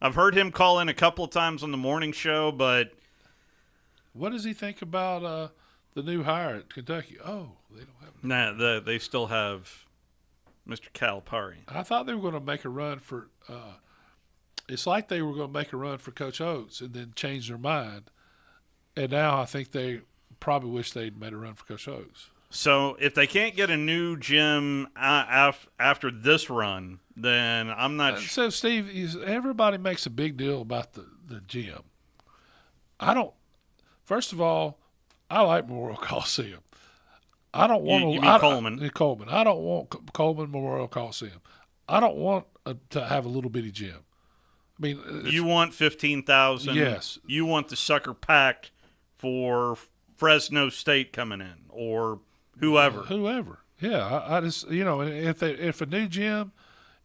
I've heard him call in a couple of times on the morning show, but... What does he think about the new hire at Kentucky? Oh, they don't have... Nah, they still have Mr. Calipari. I thought they were going to make a run for... it's like they were going to make a run for Coach Oates and then change their mind. And now I think they probably wish they'd made a run for Coach Oates. So if they can't get a new gym after this run, then I'm not sure. So, Steve, everybody makes a big deal about the gym. I don't – first of all, I like Memorial Coliseum. I don't want You mean Coleman? Coleman. I don't want Coleman Memorial Coliseum. I don't want to have a little bitty gym. I mean, you want 15,000. Yes. You want the sucker packed for Fresno State coming in or whoever. Whoever. Yeah, I just, if a new gym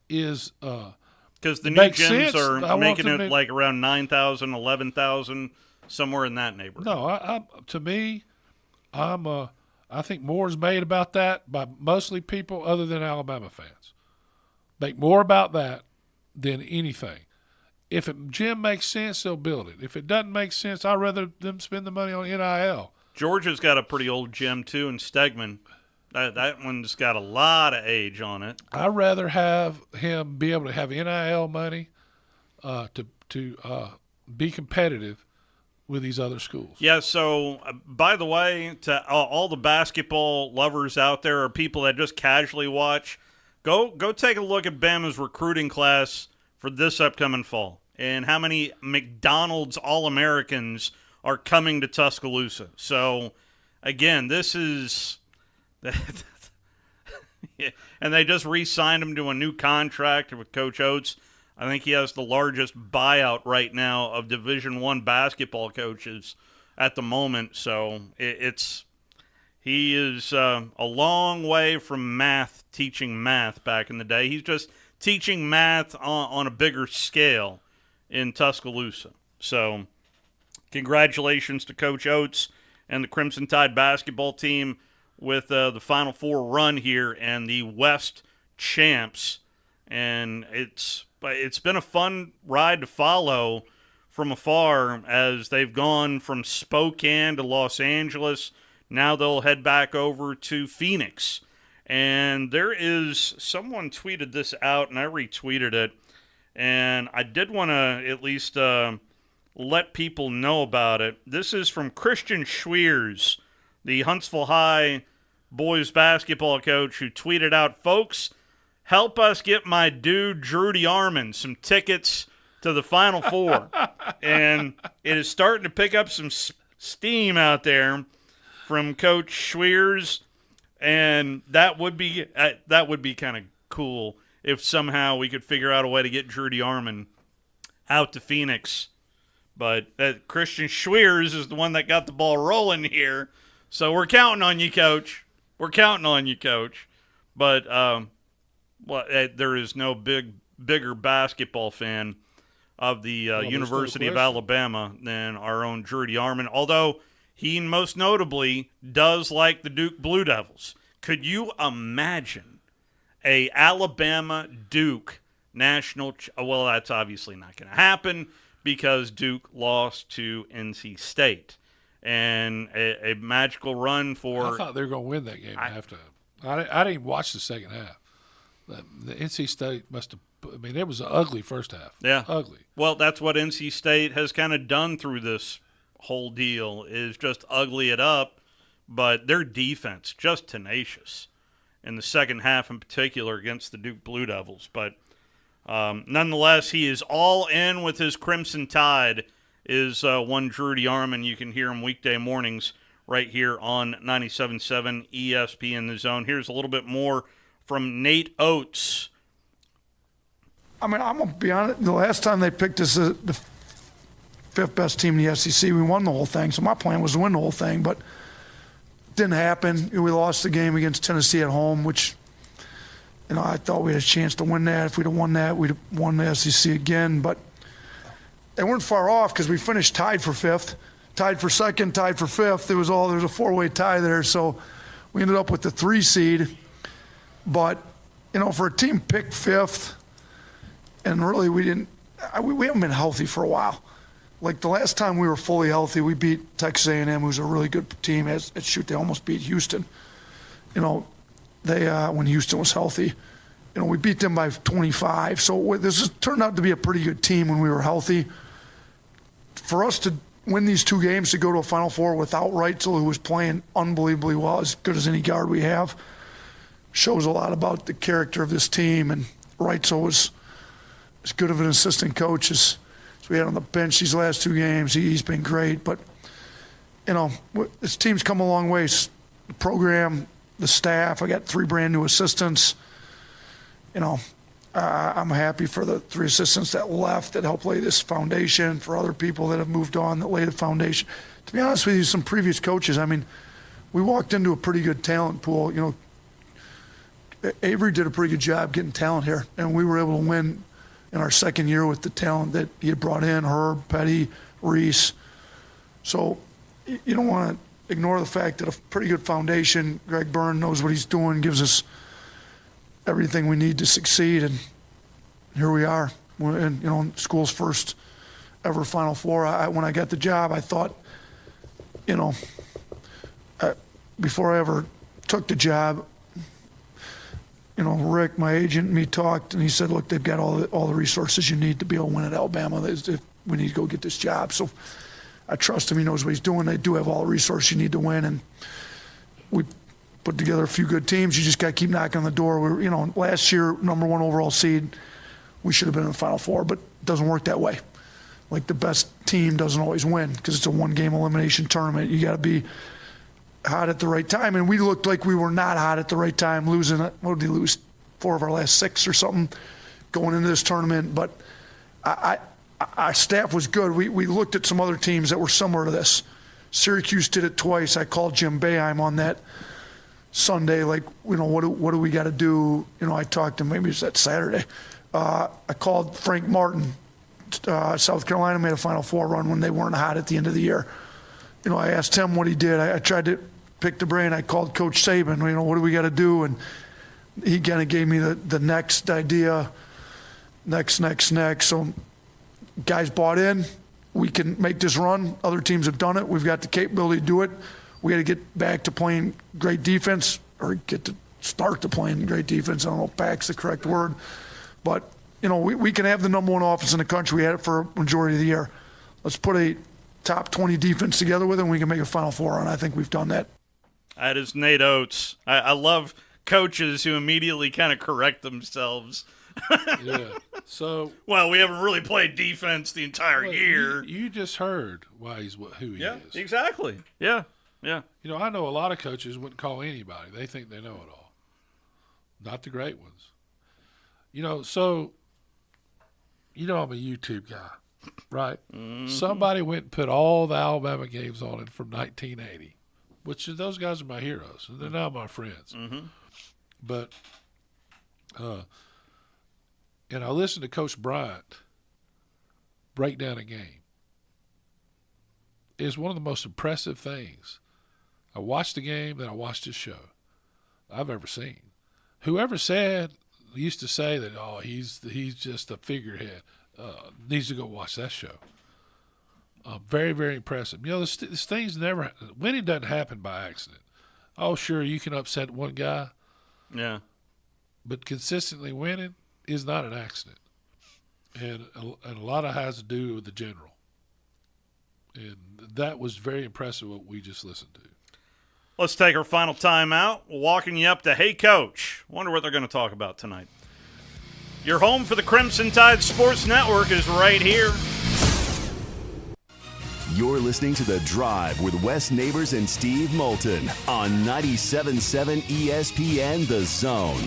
is because the new gyms sense, are making it like around 9,000, 11,000, somewhere in that neighborhood. No, I think more is made about that by mostly people other than Alabama fans. Make more about that than anything. If a gym makes sense, they'll build it. If it doesn't make sense, I'd rather them spend the money on NIL. Georgia's got a pretty old gym, too, in Stegman. That one's got a lot of age on it. I'd rather have him be able to have NIL money to be competitive with these other schools. Yeah, so, by the way, to all the basketball lovers out there or people that just casually watch, go take a look at Bama's recruiting class for this upcoming fall and how many McDonald's All-Americans are coming to Tuscaloosa. So, again, this is – and they just re-signed him to a new contract with Coach Oates. I think he has the largest buyout right now of Division I basketball coaches at the moment. So he is a long way from teaching math back in the day. He's just teaching math on a bigger scale in Tuscaloosa. So congratulations to Coach Oates and the Crimson Tide basketball team with the Final Four run here and the West champs. And it's been a fun ride to follow from afar as they've gone from Spokane to Los Angeles. Now they'll head back over to Phoenix. And someone tweeted this out, and I retweeted it. And I did want to at least let people know about it. This is from Christian Schweers, the Huntsville High boys basketball coach, who tweeted out, "Folks, help us get my dude Drew DeArmond some tickets to the Final Four." And it is starting to pick up some steam out there from Coach Schweers, and that would be kind of cool if somehow we could figure out a way to get Drew DeArmond out to Phoenix. But Christian Schweers is the one that got the ball rolling here, so we're counting on you, Coach. We're counting on you, Coach. But there is no bigger basketball fan of the University of Alabama than our own Drew DeArmond, although he most notably does like the Duke Blue Devils. Could you imagine a Alabama-Duke national well, that's obviously not going to happen because Duke lost to NC State. And a magical run for – I thought they were going to win that game at halftime. I didn't even watch the second half. The NC State must have – I mean, it was an ugly first half. Yeah. Ugly. Well, that's what NC State has kind of done through this whole deal is just ugly it up, but their defense just tenacious in the second half in particular against the Duke Blue Devils. But nonetheless, he is all in with his Crimson Tide is one Drew DeArmond. You can hear him weekday mornings right here on 97.7 ESPN The Zone. Here's a little bit more from Nate Oates. I mean, I'm going to be honest. The last time they picked us the fifth best team in the SEC, we won the whole thing. So my plan was to win the whole thing, but it didn't happen. We lost the game against Tennessee at home, which, I thought we had a chance to win that. If we'd have won that, we'd have won the SEC again. But they weren't far off because we finished tied for fifth, tied for second, tied for fifth. There was a four-way tie there. So we ended up with the 3 seed. But, for a team picked fifth, and really we haven't been healthy for a while. Like the last time we were fully healthy, we beat Texas A&M, who's a really good team. They almost beat Houston. When Houston was healthy, we beat them by 25. So this has turned out to be a pretty good team when we were healthy. For us to win these 2 games, to go to a Final Four without Reitzel, who was playing unbelievably well, as good as any guard we have, shows a lot about the character of this team. And Reitzel was as good of an assistant coach as we had on the bench these last 2 games. He's been great. But, this team's come a long way. The program, the staff, I got 3 brand new assistants. I'm happy for the 3 assistants that left that helped lay this foundation, for other people that have moved on that laid the foundation. to be honest with you, some previous coaches, I mean, we walked into a pretty good talent pool. You know, Avery did a pretty good job getting talent here, and we were able to win in our second year with the talent that he had brought in, Herb, Petty, Reese. So you don't want to ignore the fact that a pretty good foundation, Greg Byrne knows what he's doing, gives us everything we need to succeed, and here we are. We're in, you know, school's first ever Final Four. When I got the job, I thought, you know, before I ever took the job, you know, Rick, my agent, and me talked, and he said, look, they've got all the resources you need to be able to win at Alabama. If we need to go get this job. So I trust him. He knows what he's doing. They do have all the resources you need to win. And we put together a few good teams. You just got to keep knocking on the door. We were, you know, last year, number 1 overall seed, we should have been in the Final Four, but it doesn't work that way. Like, the best team doesn't always win because it's a one-game elimination tournament. You got to be hot at the right time, and we looked like we were not hot at the right time, losing, what did we lose, 4 of our last 6 or something going into this tournament. But our staff was good. We looked at some other teams that were similar to this. Syracuse did it twice. I called Jim Boeheim on that Sunday, like, you know, what do we got to do? You know, I talked to him, maybe it was that Saturday. I called Frank Martin. South Carolina made a Final Four run when they weren't hot at the end of the year. You know, I asked him what he did. I tried to pick the brain. I called Coach Saban, you know, what do we got to do? And he kind of gave me the next idea, next. So guys bought in. We can make this run. Other teams have done it. We've got the capability to do it. We got to get back to playing great defense, or get to start to playing great defense. I don't know if back's the correct word. But, you know, we can have the number 1 offense in the country. We had it for a majority of the year. Let's put a top 20 defense together with it, and we can make a Final Four, and I think we've done that. That is Nate Oates. I love coaches who immediately kind of correct themselves. Yeah. So, well, we haven't really played defense the entire year. You just heard why he's who he is. Exactly. Yeah. You know, I know a lot of coaches wouldn't call anybody. They think they know it all. Not the great ones. You know, so, you know, I'm a YouTube guy, right? Mm-hmm. Somebody went and put all the Alabama games on it from 1980, which those guys are my heroes. And they're now my friends. Mm-hmm. But, and I listened to Coach Bryant break down a game. It's one of the most impressive things. I watched the game, then I watched his show I've ever seen. Whoever used to say that, oh, he's just a figurehead, needs to go watch that show. Very, very impressive. You know, this thing's never – winning doesn't happen by accident. Oh, sure, you can upset one guy. Yeah. But consistently winning is not an accident. And a lot of it has to do with the general. And that was very impressive what we just listened to. Let's take our final time out. Walking you up to Hey Coach. Wonder what they're going to talk about tonight. Your home for the Crimson Tide Sports Network is right here. You're listening to The Drive with Wes Neighbors and Steve Moulton on 97.7 ESPN The Zone.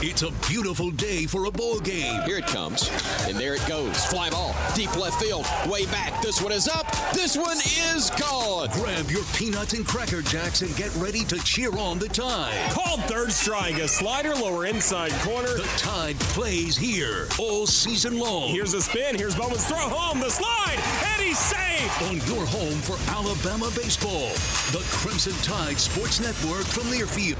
It's a beautiful day for a bowl game. Here it comes, and there it goes. Fly ball, deep left field, way back. This one is up. This one is gone. Grab your peanuts and Cracker Jacks and get ready to cheer on the Tide. Called third strike, a slider lower inside corner. The Tide plays here all season long. Here's a spin. Here's Bowman's throw home. The slide, and he's safe. On your home for Alabama baseball, the Crimson Tide Sports Network from Learfield.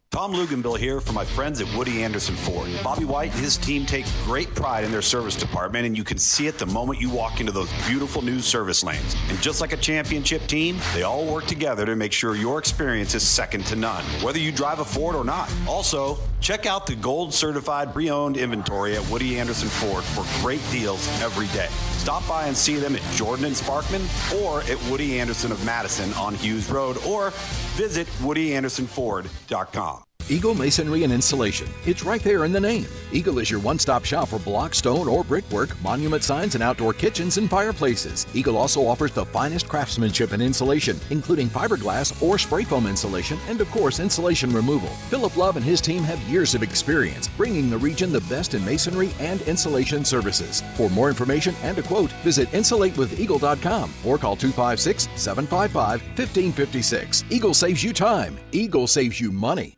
Tom Luganbill here for my friends at Woody Anderson Ford. Bobby White and his team take great pride in their service department, and you can see it the moment you walk into those beautiful new service lanes. And just like a championship team, they all work together to make sure your experience is second to none, whether you drive a Ford or not. Also, check out the gold certified pre-owned inventory at Woody Anderson Ford for great deals every day. Stop by and see them at Jordan and Sparkman or at Woody Anderson of Madison on Hughes Road, or visit WoodyAndersonFord.com. Eagle Masonry and Installation. It's right there in the name. Eagle is your one-stop shop for block, stone, or brickwork, monument signs, and outdoor kitchens and fireplaces. Eagle also offers the finest craftsmanship and insulation, including fiberglass or spray foam insulation, and of course, insulation removal. Philip Love and his team have years of experience, bringing the region the best in masonry and insulation services. For more information and a quote, visit insulatewitheagle.com or call 256-755-1556. Eagle saves you time. Eagle saves you money.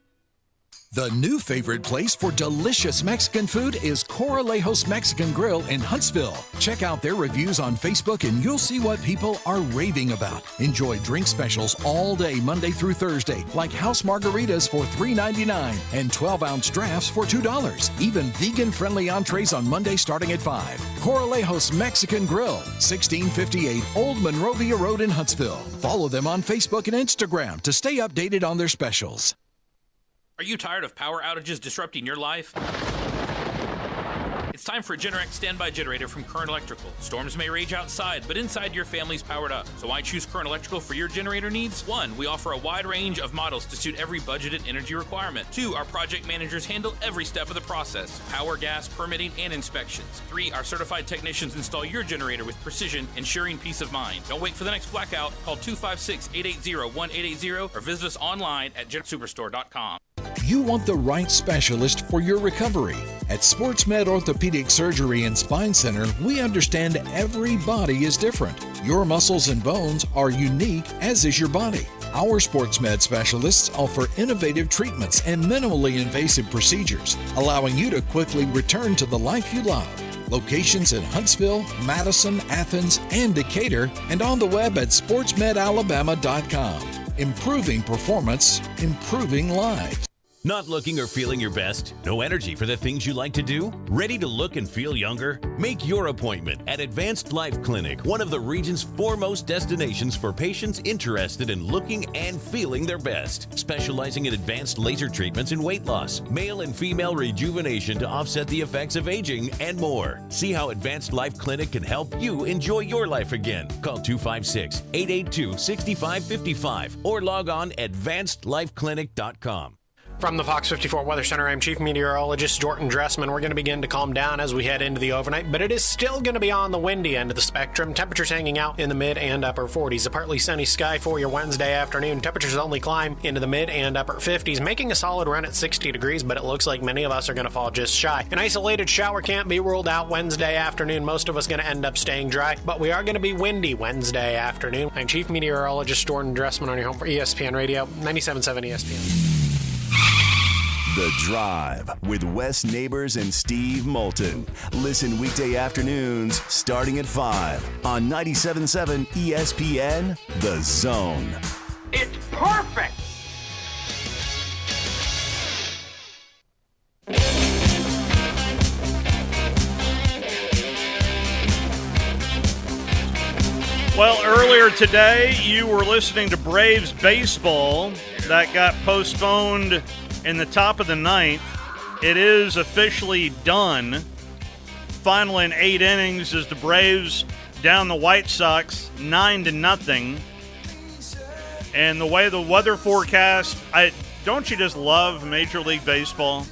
The new favorite place for delicious Mexican food is Coralejos Mexican Grill in Huntsville. Check out their reviews on Facebook and you'll see what people are raving about. Enjoy drink specials all day Monday through Thursday, like house margaritas for $3.99 and 12-ounce drafts for $2. Even vegan-friendly entrees on Monday starting at $5. Coralejos Mexican Grill, 1658 Old Monrovia Road in Huntsville. Follow them on Facebook and Instagram to stay updated on their specials. Are you tired of power outages disrupting your life? It's time for a Generac standby generator from Current Electrical. Storms may rage outside, but inside your family's powered up. So why choose Current Electrical for your generator needs? 1, we offer a wide range of models to suit every budgeted energy requirement. 2, our project managers handle every step of the process: power, gas, permitting, and inspections. 3, our certified technicians install your generator with precision, ensuring peace of mind. Don't wait for the next blackout. Call 256-880-1880 or visit us online at GenSuperstore.com. You want the right specialist for your recovery. At SportsMed Orthopedic Surgery and Spine Center, we understand every body is different. Your muscles and bones are unique, as is your body. Our SportsMed specialists offer innovative treatments and minimally invasive procedures, allowing you to quickly return to the life you love. Locations in Huntsville, Madison, Athens, and Decatur, and on the web at sportsmedalabama.com. Improving performance, improving lives. Not looking or feeling your best? No energy for the things you like to do? Ready to look and feel younger? Make your appointment at Advanced Life Clinic, one of the region's foremost destinations for patients interested in looking and feeling their best. Specializing in advanced laser treatments and weight loss, male and female rejuvenation to offset the effects of aging, and more. See how Advanced Life Clinic can help you enjoy your life again. Call 256-882-6555 or log on advancedlifeclinic.com. From the Fox 54 Weather Center, I'm Chief Meteorologist Jordan Dressman. We're going to begin to calm down as we head into the overnight, but it is still going to be on the windy end of the spectrum. Temperatures hanging out in the mid and upper 40s. A partly sunny sky for your Wednesday afternoon. Temperatures only climb into the mid and upper 50s, making a solid run at 60 degrees, but it looks like many of us are going to fall just shy. An isolated shower can't be ruled out Wednesday afternoon. Most of us going to end up staying dry, but we are going to be windy Wednesday afternoon. I'm Chief Meteorologist Jordan Dressman on your home for ESPN Radio, 97.7 ESPN. The Drive with Wes Neighbors and Steve Moulton. Listen weekday afternoons starting at 5 on 97.7 ESPN, The Zone. It's perfect! Well, earlier today, you were listening to Braves baseball. That got postponed in the top of the ninth. It is officially done. Final in 8 innings as the Braves down the White Sox 9-0. And the way the weather forecast, don't you just love Major League Baseball?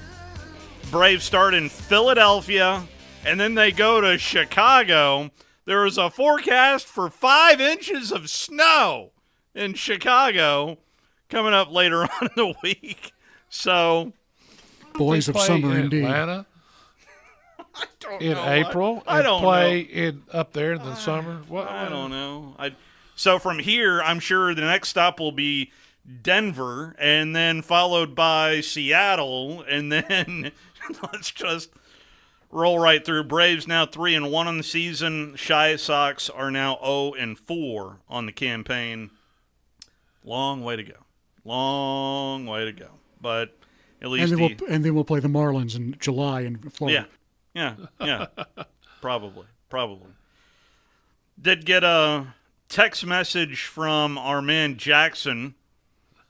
Braves start in Philadelphia, and then they go to Chicago. There is a forecast for 5 inches of snow in Chicago coming up later on in the week. So, boys of summer, indeed. Atlanta? I don't in know. April? I don't play know. Up there in the summer? I don't know. So from here, I'm sure the next stop will be Denver, and then followed by Seattle, and then let's just roll right through. Braves now 3-1 on the season. Chi Sox are now 0-4 on the campaign. Long way to go. Long way to go. But at least and then we'll play the Marlins in July in Florida. Yeah. Probably. Did get a text message from our man Jackson.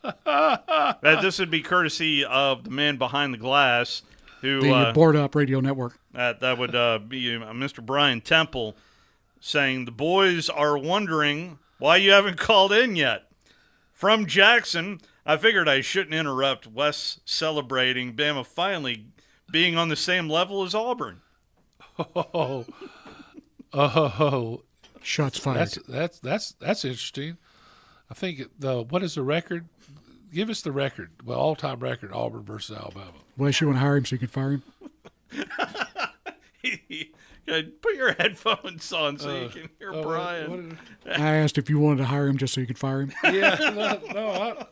That this would be courtesy of the man behind the glass, who the Board Up Radio Network. That would be Mr. Brian Temple, saying the boys are wondering why you haven't called in yet. From Jackson, I figured I shouldn't interrupt Wes celebrating Bama finally being on the same level as Auburn. Oh. Shots fired. That's interesting. I think what is the record? Give us the record. Well, all-time record, Auburn versus Alabama. Wes, you want to hire him so you can fire him? Put your headphones on so you can hear Brian. I asked if you wanted to hire him just so you could fire him. Yeah,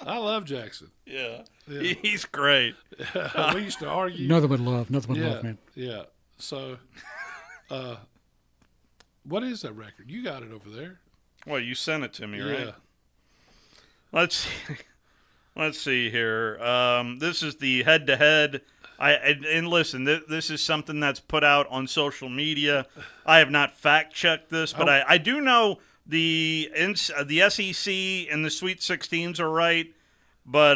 I love Jackson. Yeah. He's great. We used to argue. Nothing but love, man. Yeah. So, what is that record? You got it over there. Well, you sent it to me, right? Yeah. Let's see here. This is the head-to-head. And listen, this is something that's put out on social media. I have not fact-checked this, but I do know the SEC and the Sweet 16s are right. But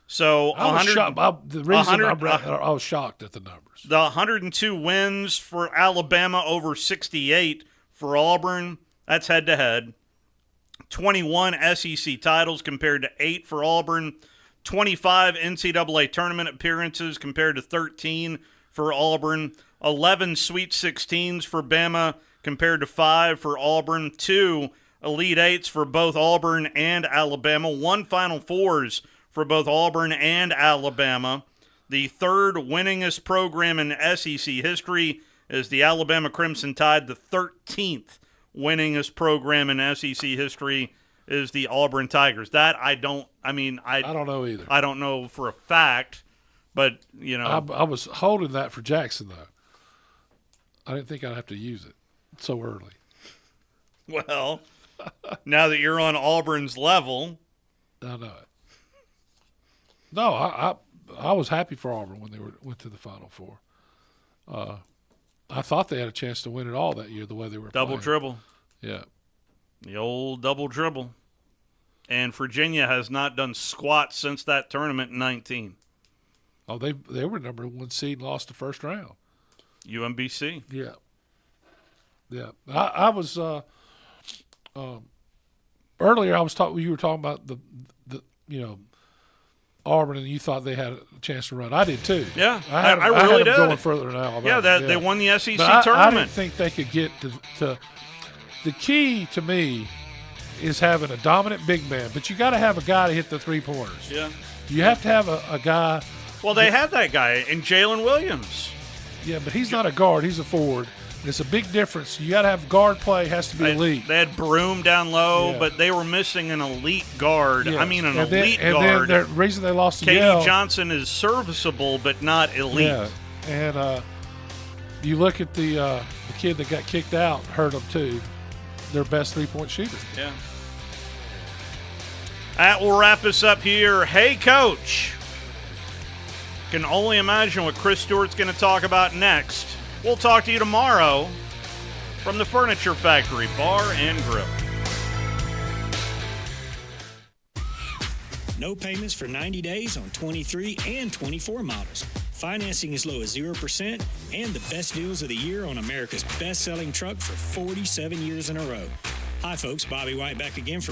so I was shocked. I was shocked at the numbers. The 102 wins for Alabama over 68 for Auburn. That's head-to-head. 21 SEC titles compared to 8 for Auburn. 25 NCAA tournament appearances compared to 13 for Auburn. 11 Sweet 16s for Bama compared to 5 for Auburn. 2 Elite Eights for both Auburn and Alabama. 1 Final Fours for both Auburn and Alabama. The third winningest program in SEC history is the Alabama Crimson Tide. The 13th winningest program in SEC history is the Auburn Tigers. That I don't know either. I don't know for a fact, but, you know. I was holding that for Jackson, though. I didn't think I'd have to use it so early. Well, now that you're on Auburn's level. I know it. No, I was happy for Auburn when they went to the Final Four. I thought they had a chance to win it all that year the way they were Double playing. dribble. Yeah. The old double dribble. And Virginia has not done squat since that tournament in 19. Oh, they were number 1 seed and lost the first round. UMBC. Yeah. Yeah. I was earlier you were talking about the Auburn, and you thought they had a chance to run. I did too. Yeah, I really had them did. Going further than Alabama. Yeah, they won the SEC tournament. I didn't think they could get to. The key to me is having a dominant big man, but you got to have a guy to hit the 3-pointers. Yeah, you have to have a guy. Well, they had that guy in Jalen Williams. Yeah, but he's not a guard; he's a forward. It's a big difference. You got to have guard play. Has to be elite. They had Broom down low, but they were missing an elite guard. Yes. I mean, an elite guard. And then the reason they lost to Katie Yale, Johnson is serviceable, but not elite. Yeah, and you look at the kid that got kicked out, hurt them too. Their best 3-point shooter. Yeah. That will wrap us up here. Hey, Coach. Can only imagine what Chris Stewart's going to talk about next. We'll talk to you tomorrow from the Furniture Factory Bar and Grill. No payments for 90 days on 23 and 24 models. Financing as low as 0% and the best deals of the year on America's best-selling truck for 47 years in a row. Hi, folks. Bobby White back again for